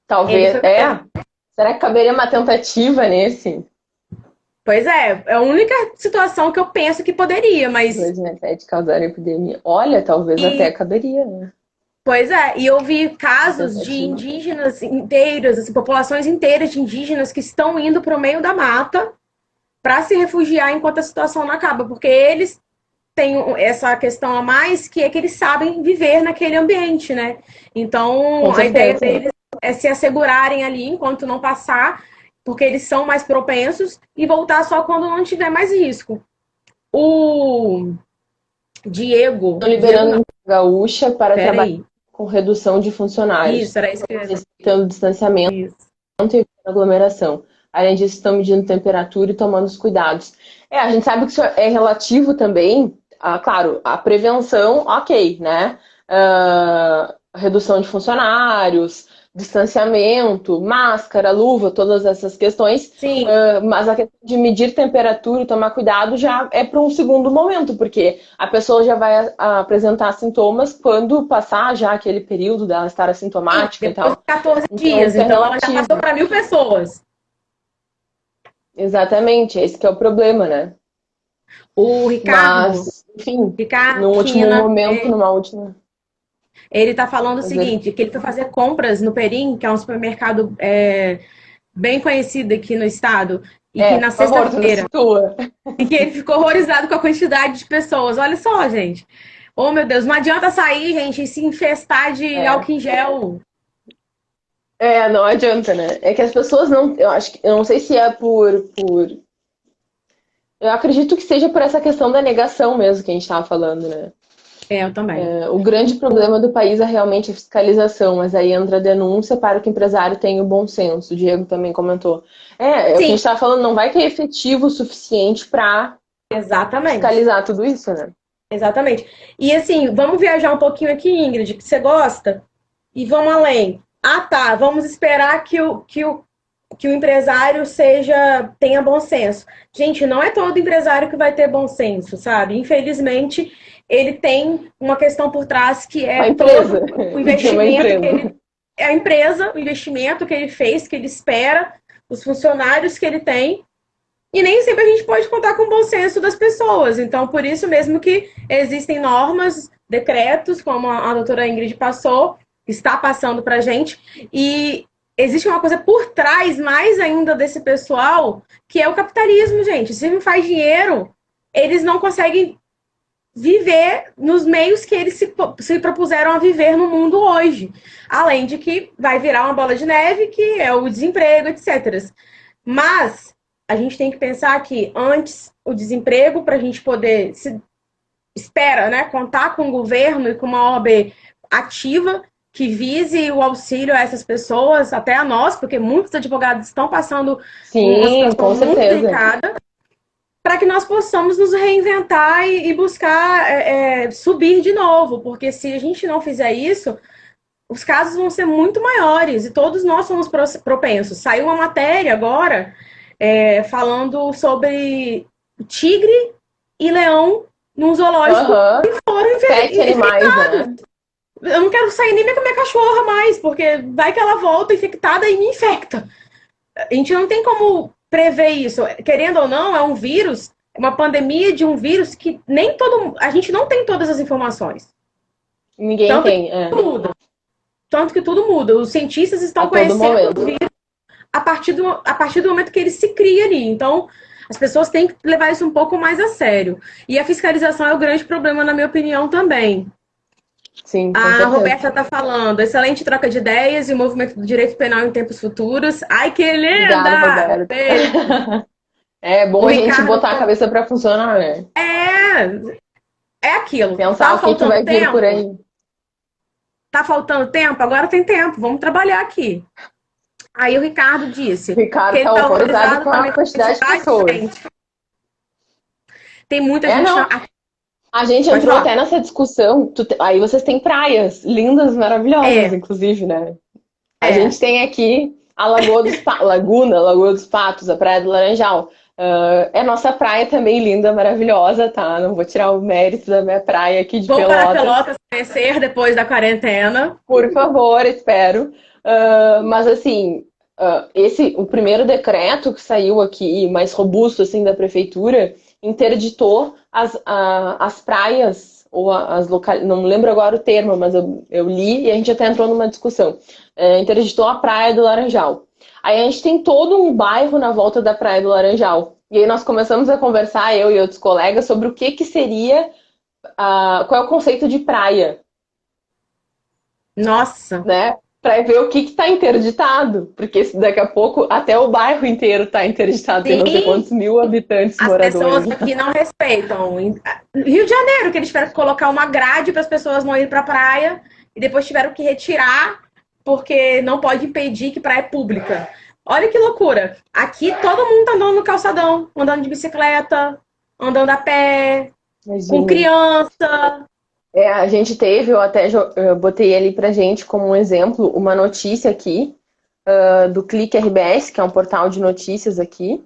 Talvez. foi preso. Será que caberia uma tentativa nesse? Pois é a única situação que eu penso que poderia, mas. Dois de causar epidemia. Olha, talvez até E, caberia, né? pois é, e eu vi Uma casos de tentativa. indígenas inteiros, assim, populações inteiras de indígenas que estão indo para o meio da mata para se refugiar enquanto a situação não acaba, porque eles têm essa questão a mais, que é que eles sabem viver naquele ambiente, né? Então, Com a ideia certeza. deles é se assegurarem ali enquanto não passar, porque eles são mais propensos, e voltar só quando não tiver mais risco. O Diego. Estão liberando gaúcha para trabalhar Peraí. com redução de funcionários, Isso, era isso que eu ia dizer. respeitando o distanciamento Isso. e evitando aglomeração. Além disso, estão medindo temperatura e tomando os cuidados. A gente sabe que isso é relativo também, claro, a prevenção, ok, né? Redução de funcionários, distanciamento, máscara, luva, todas essas questões. Sim. Mas a questão de medir temperatura e tomar cuidado já é para um segundo momento, porque a pessoa já vai apresentar sintomas quando passar já aquele período dela estar assintomática e Depois tal. de 14 Então, dias. isso é Então, ela já relativo. passou para 1.000 pessoas. Exatamente, esse que é o problema, né? O Ricardo, Mas, enfim, Ricardo num último Quina, momento, numa última. ele tá falando o Às vezes, seguinte, que ele foi fazer compras no Perim, que é um supermercado bem conhecido aqui no estado, e que na por favor, tu nos sexta-feira, situa. e que ele ficou horrorizado com a quantidade de pessoas. Olha só, gente. Oh, meu Deus, não adianta sair, gente, e se infestar de álcool em gel. Não adianta, né? É que as pessoas não. Eu não sei se é por. Eu acredito que seja por essa questão da negação mesmo que a gente estava falando, né? Eu também. O grande problema do país é realmente a fiscalização, mas aí entra a denúncia para que o empresário tenha o bom senso. O Diego também comentou. É o que a gente estava falando, não vai ter efetivo o suficiente para fiscalizar tudo isso, né? Exatamente. E assim, vamos viajar um pouquinho aqui, Ingrid, que você gosta, e vamos além. Ah, tá, vamos esperar que o empresário tenha bom senso. Gente, não é todo empresário que vai ter bom senso, sabe? Infelizmente, ele tem uma questão por trás que é todo o investimento o investimento que ele fez, que ele espera, os funcionários que ele tem, e nem sempre a gente pode contar com o bom senso das pessoas. Então, por isso mesmo que existem normas, decretos, como a doutora Ingrid está passando para a gente, e existe uma coisa por trás, mais ainda, desse pessoal, que é o capitalismo, gente. Se não faz dinheiro, eles não conseguem viver nos meios que eles se propuseram a viver no mundo hoje. Além de que vai virar uma bola de neve, que é o desemprego, etc. Mas a gente tem que pensar que antes o desemprego, para a gente poder contar com o governo e com uma OAB ativa que vise o auxílio a essas pessoas, até a nós, porque muitos advogados estão passando uma situação muito delicada, para que nós possamos nos reinventar e buscar subir de novo, porque se a gente não fizer isso, os casos vão ser muito maiores e todos nós somos propensos. Saiu uma matéria agora falando sobre tigre e leão num zoológico que foram infectados. Né? Eu não quero sair nem com a minha cachorra mais, porque vai que ela volta infectada e me infecta. A gente não tem como prever isso. Querendo ou não, é um vírus, uma pandemia de um vírus que a gente não tem todas as informações. Ninguém tem. Tudo muda. Tanto que tudo muda. Os cientistas estão conhecendo o vírus a partir do momento que ele se cria ali. Então, as pessoas têm que levar isso um pouco mais a sério. E a fiscalização é o grande problema, na minha opinião, também. Sim, a Roberta está falando, excelente troca de ideias e o movimento do direito penal em tempos futuros. Ai, que linda! Obrigada, Roberta. É bom a gente botar a cabeça para funcionar, né? É aquilo. Pensar o que vai vir por aí. Tá faltando tempo? Agora tem tempo, vamos trabalhar aqui. Aí o Ricardo disse. O Ricardo está horrorizado com a quantidade de pessoas. Gente. Tem muita gente. Não. A gente entrou até nessa discussão. Aí vocês têm praias lindas, maravilhosas, inclusive, né? A gente tem aqui a Lagoa dos Patos, a Praia do Laranjal. É nossa praia também linda, maravilhosa, tá? Não vou tirar o mérito da minha praia aqui de Pelotas. Vou para Pelotas conhecer depois da quarentena. Por favor, espero. Mas assim, o primeiro decreto que saiu aqui, mais robusto assim da prefeitura, interditou as praias, ou as locais, não lembro agora o termo, mas eu li e a gente até entrou numa discussão. Interditou a Praia do Laranjal. Aí a gente tem todo um bairro na volta da Praia do Laranjal. E aí nós começamos a conversar, eu e outros colegas, sobre o que seria, qual é o conceito de praia. Nossa! Né? Para ver o que está interditado. Porque daqui a pouco até o bairro inteiro está interditado. Sim. Tem não sei quantos mil habitantes moradores. As pessoas aqui não respeitam. Rio de Janeiro, que eles tiveram que colocar uma grade para as pessoas não irem para a praia e depois tiveram que retirar porque não pode impedir que praia é pública. Olha que loucura. Aqui todo mundo tá andando no calçadão, andando de bicicleta, andando a pé, com criança. A gente teve, eu botei ali pra gente como um exemplo, uma notícia aqui do Clique RBS, que é um portal de notícias aqui.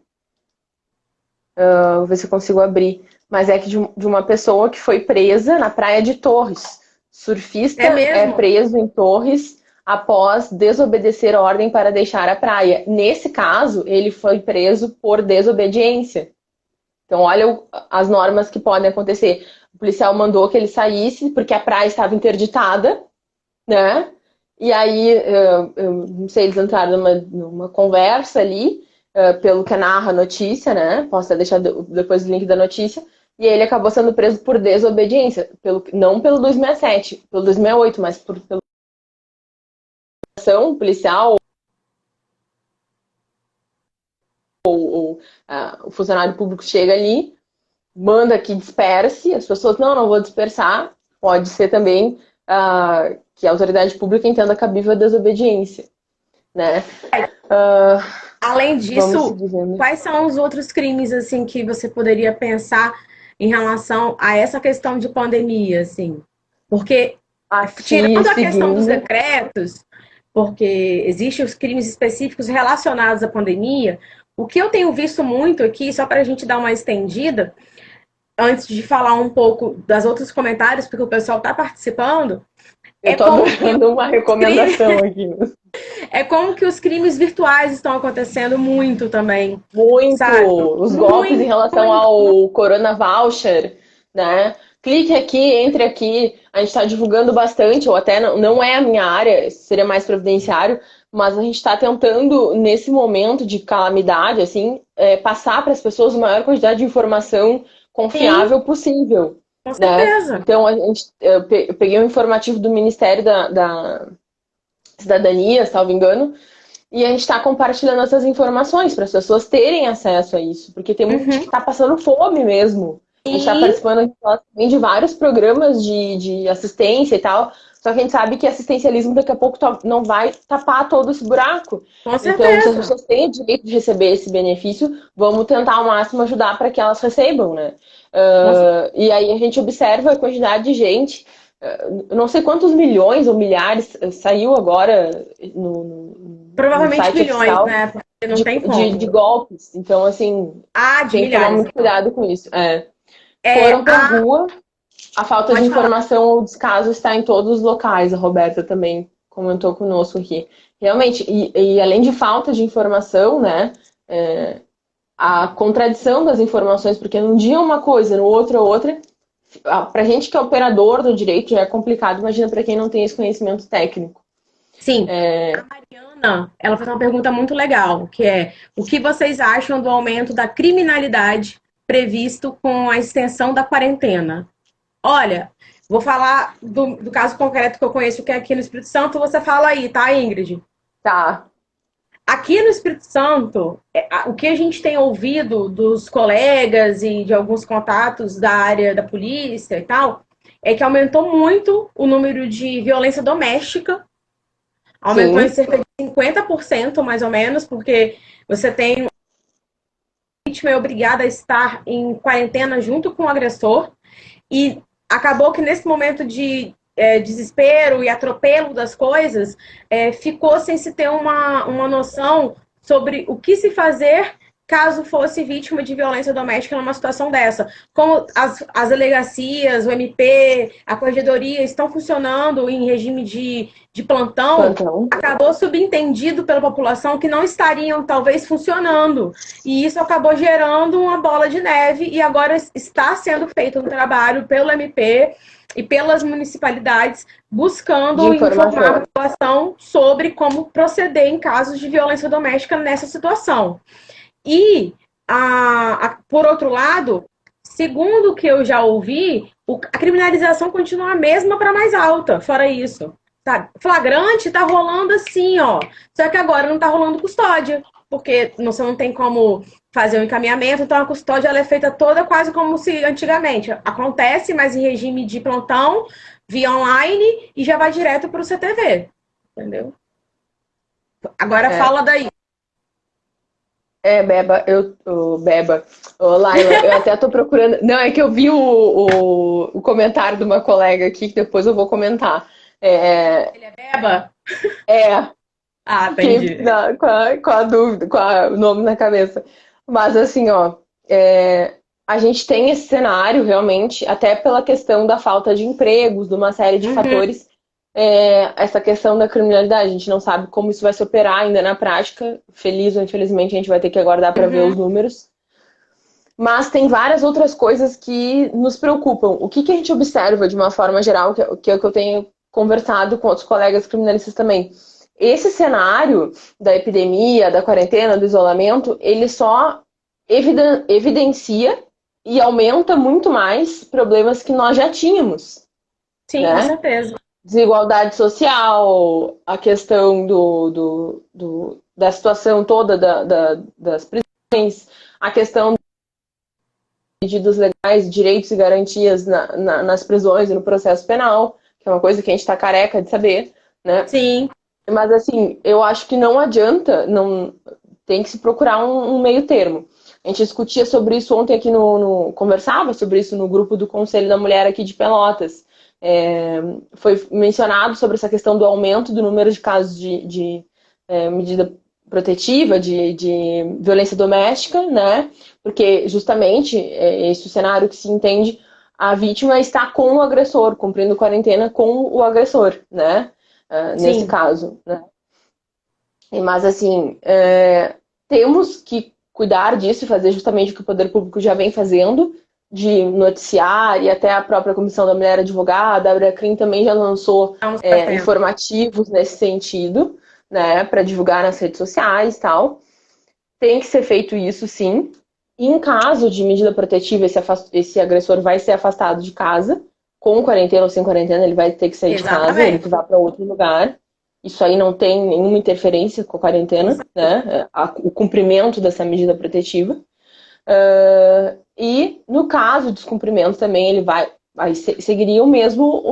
Vou ver se eu consigo abrir. Mas é que de uma pessoa que foi presa na praia de Torres. Surfista é preso em Torres após desobedecer ordem para deixar a praia. Nesse caso, ele foi preso por desobediência. Então, olha as normas que podem acontecer. O policial mandou que ele saísse porque a praia estava interditada, né? E aí, eu não sei, eles entraram numa conversa ali, pelo que narra a notícia, né? Posso até deixar depois o link da notícia. E ele acabou sendo preso por desobediência. Não pelo 267, pelo 268, mas pelo policial ou o funcionário público chega ali, manda que disperse, as pessoas, não vou dispersar, pode ser também que a autoridade pública entenda cabível a desobediência, né? Além disso, quais são os outros crimes, assim, que você poderia pensar em relação a essa questão de pandemia, assim? Porque, tirando a questão dos decretos, porque existem os crimes específicos relacionados à pandemia, o que eu tenho visto muito aqui, só para a gente dar uma estendida, antes de falar um pouco das outros comentários, porque o pessoal está participando. Eu estou dando uma recomendação aqui. É como que os crimes virtuais estão acontecendo muito também. Muito! Sabe? Os golpes em relação ao Corona Voucher, né? Clique aqui, entre aqui. A gente está divulgando bastante, ou até não é a minha área, seria mais previdenciário, mas a gente está tentando, nesse momento de calamidade, assim, passar para as pessoas a maior quantidade de informação confiável possível. Com certeza. Né? Então, eu peguei um informativo do Ministério da Cidadania, salvo engano, e a gente está compartilhando essas informações para as pessoas terem acesso a isso, porque tem muita gente que está passando fome mesmo. A gente está participando também de vários programas de assistência e tal, só que a gente sabe que assistencialismo daqui a pouco não vai tapar todo esse buraco. Com certeza. Então, se as pessoas têm o direito de receber esse benefício, vamos tentar ao máximo ajudar para que elas recebam, né? E aí a gente observa a quantidade de gente, não sei quantos milhões ou milhares saiu agora provavelmente no site milhões, oficial, né? Porque não tem como. De golpes. Então, assim, tem que tomar muito cuidado com isso. Foram pra rua, a falta de informação ou descaso está em todos os locais. A Roberta também comentou conosco aqui. Realmente, e além de falta de informação, né? A contradição das informações, porque num dia é uma coisa, no outro é outra, Pra gente que é operador do direito já é complicado, imagina para quem não tem esse conhecimento técnico. Sim. A Mariana, ela fez uma pergunta muito legal, que é: o que vocês acham do aumento da criminalidade previsto com a extensão da quarentena? Olha, vou falar do caso concreto que eu conheço, que é aqui no Espírito Santo, você fala aí, tá, Ingrid? Tá. Aqui no Espírito Santo, o que a gente tem ouvido dos colegas e de alguns contatos da área da polícia e tal, é que aumentou muito o número de violência doméstica. Aumentou em Sim. cerca de 50%, mais ou menos, porque você tem a vítima é obrigada a estar em quarentena junto com o agressor. E acabou que nesse momento de desespero e atropelo das coisas, ficou sem se ter uma noção sobre o que se fazer caso fosse vítima de violência doméstica numa situação dessa. Como as delegacias, o MP, a corregedoria estão funcionando em regime de plantão, acabou subentendido pela população que não estariam, talvez, funcionando. E isso acabou gerando uma bola de neve e agora está sendo feito um trabalho pelo MP e pelas municipalidades buscando informar a população sobre como proceder em casos de violência doméstica nessa situação. E, por outro lado, segundo o que eu já ouvi, a criminalização continua a mesma para mais alta, fora isso. Sabe? Flagrante tá rolando assim, ó. Só que agora não tá rolando custódia, porque você não tem como fazer um encaminhamento, então a custódia ela é feita toda quase como se antigamente. Acontece, mas em regime de plantão, via online, e já vai direto para o CTV. Entendeu? Agora fala daí. Beba, Beba, Laila, eu até tô procurando. Não, é que eu vi o comentário de uma colega aqui, que depois eu vou comentar. Ele é Beba? Ah, entendi. Com a dúvida, com o nome na cabeça. Mas assim, ó, a gente tem esse cenário realmente, até pela questão da falta de empregos, de uma série de fatores. Essa questão da criminalidade, a gente não sabe como isso vai se operar ainda na prática. Feliz ou infelizmente, a gente vai ter que aguardar para ver os números. Mas tem várias outras coisas que nos preocupam. O que a gente observa de uma forma geral, que é o que eu tenho conversado com outros colegas criminalistas também. Esse cenário da epidemia, da quarentena, do isolamento, ele só evidencia e aumenta muito mais problemas que nós já tínhamos. Sim, né? Com certeza. Desigualdade social, a questão da situação toda das prisões, a questão de medidas legais, direitos e garantias nas prisões e no processo penal, que é uma coisa que a gente está careca de saber, né? Sim. Mas assim, eu acho que não adianta, tem que se procurar um meio termo. A gente discutia sobre isso ontem aqui conversava sobre isso no grupo do Conselho da Mulher aqui de Pelotas. Foi mencionado sobre essa questão do aumento do número de casos de medida protetiva, de violência doméstica, né? Porque justamente esse é o cenário que se entende, a vítima está com o agressor, cumprindo quarentena com o agressor, né? Nesse caso, né? Mas assim, temos que cuidar disso e fazer justamente o que o poder público já vem fazendo, de noticiar, e até a própria Comissão da Mulher Advogada, a Abrecrim também já lançou informativos nesse sentido, né, para divulgar nas redes sociais e tal. Tem que ser feito isso, sim. E em caso de medida protetiva, esse agressor vai ser afastado de casa, com quarentena ou sem quarentena, ele vai ter que sair de casa, ele que vá para outro lugar. Isso aí não tem nenhuma interferência com a quarentena, né? O cumprimento dessa medida protetiva. E no caso de descumprimento também ele seguiria o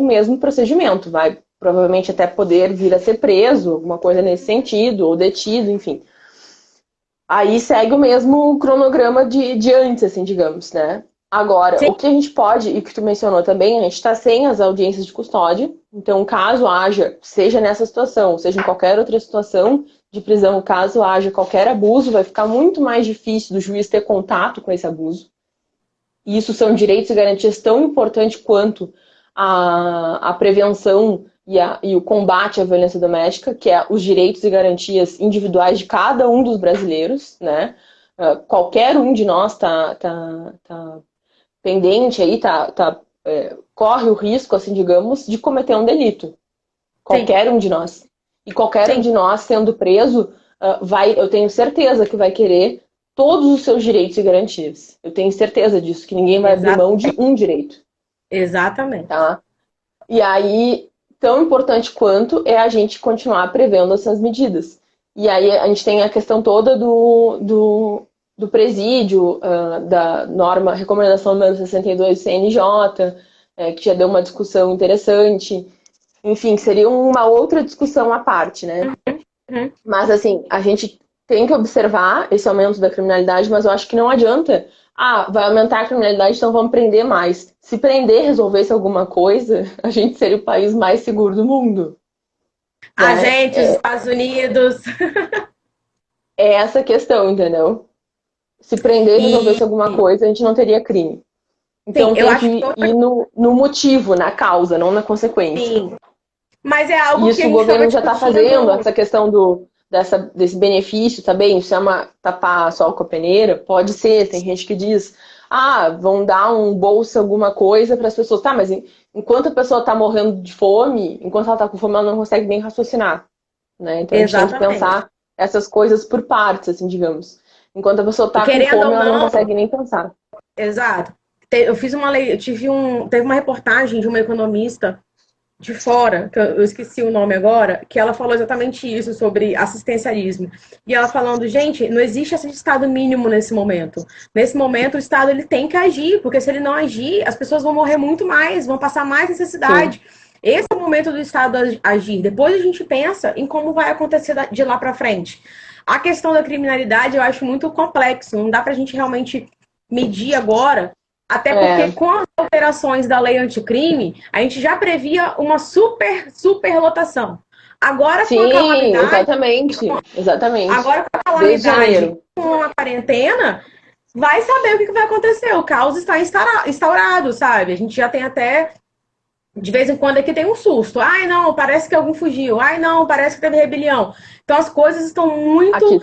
mesmo procedimento, vai provavelmente até poder vir a ser preso, alguma coisa nesse sentido, ou detido, enfim. Aí segue o mesmo cronograma de antes, assim, digamos, né? Agora, o que a gente pode, e que tu mencionou também, a gente está sem as audiências de custódia, então caso haja, seja nessa situação, seja em qualquer outra situação de prisão, caso haja qualquer abuso, vai ficar muito mais difícil do juiz ter contato com esse abuso. E isso são direitos e garantias tão importantes quanto a prevenção e o combate à violência doméstica, que é os direitos e garantias individuais de cada um dos brasileiros, né? Qualquer um de nós tá pendente aí, tá corre o risco, assim, digamos, de cometer um delito. Qualquer um de nós. E qualquer um de nós, sendo preso, eu tenho certeza que vai querer todos os seus direitos e garantias. Eu tenho certeza disso, que ninguém vai abrir mão de um direito. Exatamente. Tá? E aí, tão importante quanto é a gente continuar prevendo essas medidas. E aí a gente tem a questão toda do presídio, da norma, recomendação número 62 do CNJ, que já deu uma discussão interessante. Enfim, seria uma outra discussão à parte, né? Uhum. Mas, assim, a gente tem que observar esse aumento da criminalidade, mas eu acho que não adianta. Vai aumentar a criminalidade, então vamos prender mais. Se prender resolvesse alguma coisa, a gente seria o país mais seguro do mundo. A gente, os Estados Unidos. É essa questão, entendeu? Se prender e resolvesse alguma coisa, a gente não teria crime. Então tem que ir no motivo, na causa, não na consequência. Sim. Mas é algo isso que a gente o governo já está fazendo, essa questão desse benefício, tá bem? Chama tapar sol com a peneira? Pode ser, tem gente que diz, vão dar um bolsa, alguma coisa para as pessoas. Tá, mas enquanto a pessoa está morrendo de fome, enquanto ela está com fome, ela não consegue nem raciocinar. Né? Então a gente tem que pensar essas coisas por partes, assim, digamos. Enquanto a pessoa está com fome, ela não consegue nem pensar. Exato. Eu fiz teve uma reportagem de uma economista de fora, que eu esqueci o nome agora, que ela falou exatamente isso sobre assistencialismo. E ela falando, gente, não existe esse estado mínimo nesse momento. Nesse momento, o Estado ele tem que agir, porque se ele não agir, as pessoas vão morrer muito mais, vão passar mais necessidade. Sim. Esse é o momento do Estado agir. Depois a gente pensa em como vai acontecer de lá para frente. A questão da criminalidade eu acho muito complexo, não dá pra gente realmente medir agora. Até porque com as alterações da lei anticrime, a gente já previa uma super lotação. Agora com a calamidade... Exatamente. Agora com a calamidade, com a quarentena, vai saber o que vai acontecer. O caos está instaurado, sabe? A gente já tem até... De vez em quando aqui tem um susto. Ai, não, parece que algum fugiu. Ai, não, parece que teve rebelião. Então as coisas estão muito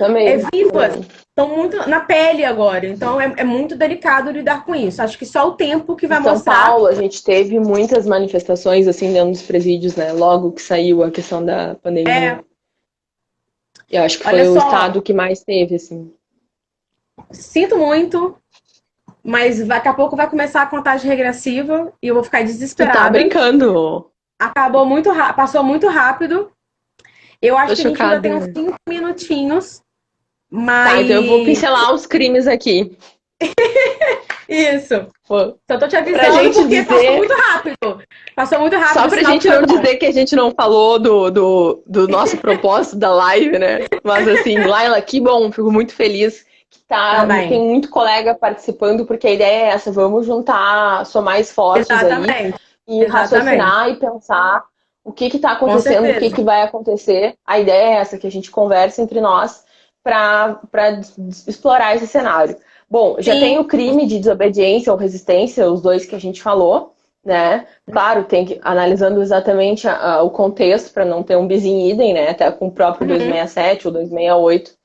vivas. Estão muito na pele agora. Então é muito delicado lidar com isso. Acho que só o tempo que vai mostrar. Em São Paulo, a gente teve muitas manifestações assim dentro dos presídios, né? Logo que saiu a questão da pandemia. Eu acho que foi o estado que mais teve, assim. Sinto muito. Mas daqui a pouco vai começar a contagem regressiva e eu vou ficar desesperada. Tu tá brincando? Passou muito rápido. Eu acho que a gente ainda tem uns 5 minutinhos. Mas... Tá, então eu vou pincelar os crimes aqui. Isso. Só tô te avisando porque passou muito rápido. Passou muito rápido. Só pra gente não dizer que a gente não falou do nosso propósito da live, né? Mas assim, Laila, que bom, fico muito feliz. Tem muito colega participando, porque a ideia é essa, vamos juntar, somar esforços aí e raciocinar e pensar o que está acontecendo, o que vai acontecer. A ideia é essa, que a gente converse entre nós para explorar esse cenário. Bom, já tem o crime de desobediência ou resistência, os dois que a gente falou, né? Claro, tem que analisando exatamente o contexto para não ter um bis in idem, né? Até com o próprio 267 ou 268.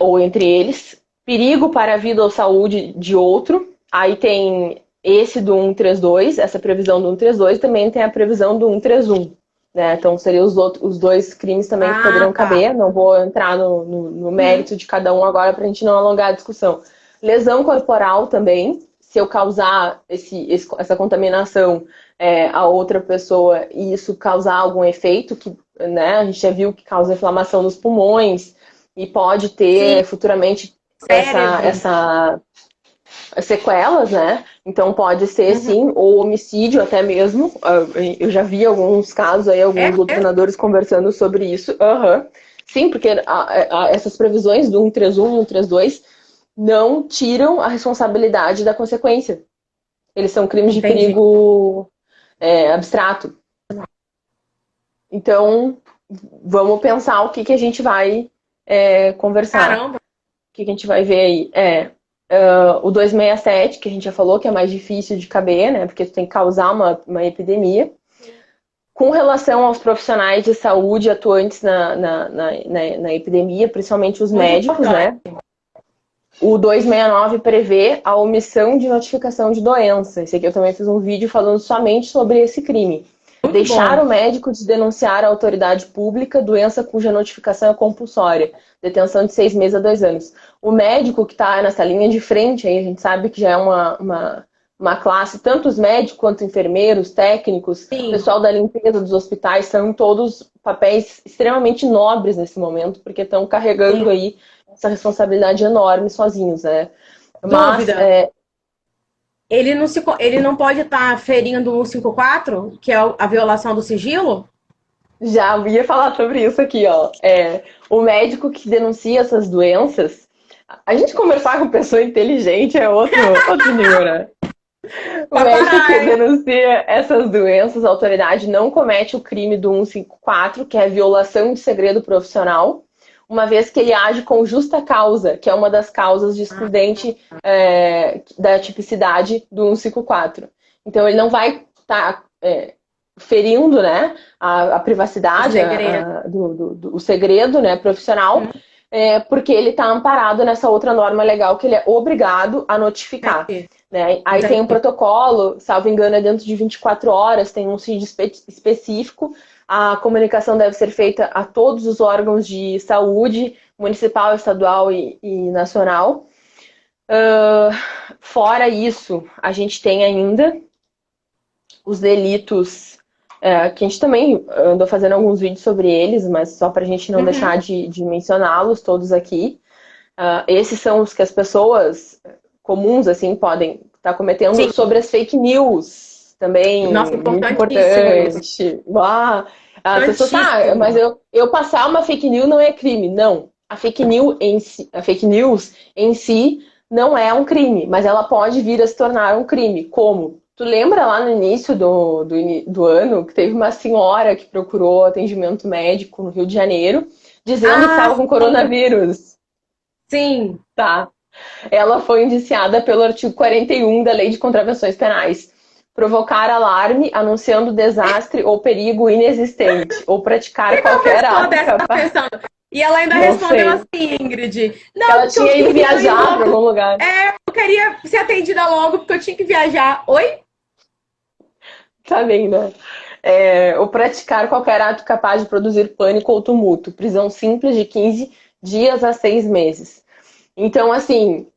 Ou entre eles, perigo para a vida ou saúde de outro. Aí tem esse do 132, essa previsão do 132, também tem a previsão do 131. Né? Então, seriam os dois crimes também que poderiam caber. Não vou entrar no mérito de cada um agora para a gente não alongar a discussão. Lesão corporal também, se eu causar essa contaminação a outra pessoa e isso causar algum efeito, que, né, a gente já viu que causa inflamação nos pulmões, e pode ter futuramente essa sequelas, né? Então pode ser sim, ou homicídio até mesmo. Eu já vi alguns casos aí, alguns doutrinadores conversando sobre isso. Sim, porque essas previsões do 131 e 132 não tiram a responsabilidade da consequência. Eles são crimes de perigo abstrato. Então, vamos pensar o que a gente vai conversar. Caramba! O que a gente vai ver aí? O 267, que a gente já falou, que é mais difícil de caber, né? Porque tu tem que causar uma epidemia. Com relação aos profissionais de saúde atuantes na epidemia, principalmente os médicos, né? O 269 prevê a omissão de notificação de doença. Esse aqui eu também fiz um vídeo falando somente sobre esse crime. Muito Deixar bom. o médico de denunciar à autoridade pública doença cuja notificação é compulsória. Detenção de 6 meses a 2 anos. O médico que está nessa linha de frente, aí a gente sabe que já é uma classe, tanto os médicos quanto enfermeiros, técnicos, Sim. pessoal da limpeza dos hospitais, são todos papéis extremamente nobres nesse momento, porque estão carregando aí essa responsabilidade enorme sozinhos, né? Mas, Dúvida. Ele não pode estar ferindo o 154, que é a violação do sigilo? já ia falar sobre isso aqui, ó. O médico que denuncia essas doenças, a gente conversar com pessoa inteligente é outro nível, né? O médico que denuncia essas doenças, a autoridade não comete o crime do 154, que é violação de segredo profissional, uma vez que ele age com justa causa, que é uma das causas de excludente da tipicidade do 154. Então, ele não vai estar ferindo, né, a privacidade, o segredo, né, profissional, porque ele está amparado nessa outra norma legal que ele é obrigado a notificar. Né? Aí tem um protocolo, salvo engano, é dentro de 24 horas, tem um CID específico. A comunicação deve ser feita a todos os órgãos de saúde, municipal, estadual e nacional. Fora isso, a gente tem ainda os delitos, que a gente também andou fazendo alguns vídeos sobre eles, mas só para a gente não deixar de mencioná-los todos aqui. Esses são os que as pessoas comuns, assim, podem estar cometendo. Sim. Sobre as fake news, também. Nossa, muito importante. As pessoas, mas eu passar uma fake news não é crime. Não. A fake news em si não é um crime, mas ela pode vir a se tornar um crime. Como? Tu lembra lá no início do ano que teve uma senhora que procurou atendimento médico no Rio de Janeiro, dizendo que estava com coronavírus? Sim. Tá. Ela foi indiciada pelo artigo 41 da Lei de Contravenções Penais. Provocar alarme anunciando desastre ou perigo inexistente, ou praticar qualquer ato capaz... E ela ainda respondeu assim, Ingrid. Não, ela tinha ido viajar para algum lugar. Eu queria ser atendida logo, porque eu tinha que viajar. Oi? Tá bem, né? Ou praticar qualquer ato capaz de produzir pânico ou tumulto. Prisão simples de 15 dias a 6 meses. Então, assim,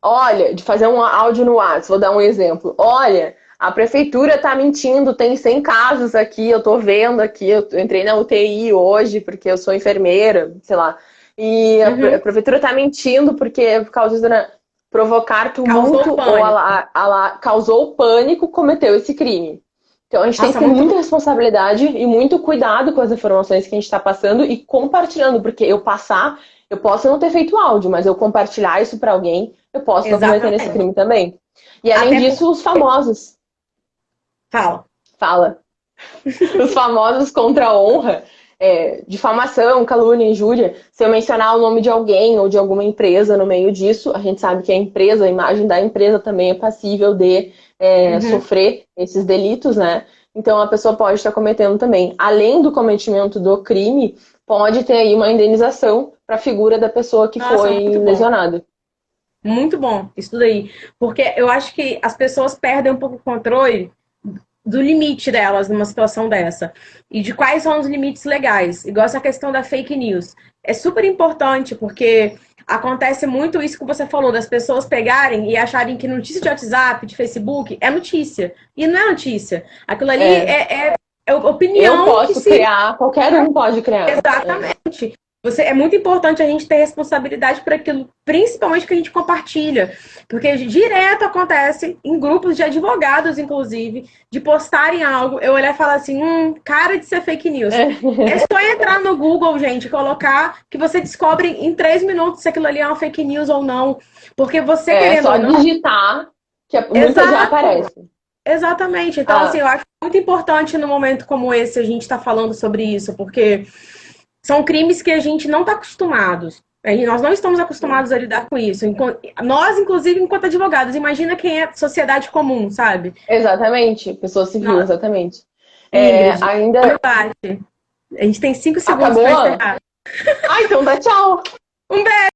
olha, de fazer um áudio no WhatsApp, vou dar um exemplo. Olha, a prefeitura tá mentindo, tem 100 casos aqui, eu tô vendo aqui, eu entrei na UTI hoje porque eu sou enfermeira, sei lá. E a prefeitura tá mentindo porque por causa disso, né, provocar tumulto ou causou pânico, cometeu esse crime. Então a gente tem que ter muita responsabilidade e muito cuidado com as informações que a gente está passando e compartilhando, porque eu posso não ter feito áudio, mas eu compartilhar isso para alguém, eu posso estar cometendo esse crime também. E além disso, os famosos. Fala. Os famosos contra a honra, difamação, calúnia, injúria. Se eu mencionar o nome de alguém ou de alguma empresa no meio disso, a gente sabe que a empresa, a imagem da empresa também é passível de sofrer esses delitos, né? Então a pessoa pode estar cometendo também. Além do cometimento do crime, pode ter aí uma indenização para a figura da pessoa que foi lesionada. Muito bom, isso daí. Porque eu acho que as pessoas perdem um pouco o controle do limite delas numa situação dessa. E de quais são os limites legais. Igual essa questão da fake news. É super importante, porque acontece muito isso que você falou, das pessoas pegarem e acharem que notícia de WhatsApp, de Facebook, é notícia. E não é notícia. Aquilo ali é opinião. Eu posso criar, qualquer um pode criar. Exatamente. É muito importante a gente ter responsabilidade por aquilo, principalmente que a gente compartilha. Porque direto acontece, em grupos de advogados, inclusive, de postarem algo, eu olhar e falar assim, cara de ser fake news. É só entrar no Google, gente, colocar, que você descobre em 3 minutos se aquilo ali é uma fake news ou não. Porque você querendo ou não... digitar, que muita já aparece. Exatamente. Então, assim, eu acho muito importante no momento como esse a gente tá falando sobre isso, porque... são crimes que a gente não está acostumados. Nós não estamos acostumados a lidar com isso. Nós, inclusive, enquanto advogados, imagina quem é sociedade comum, sabe? Exatamente, pessoa civil, exatamente. Ainda... A gente tem 5 segundos para encerrar. Então dá tchau. Um beijo!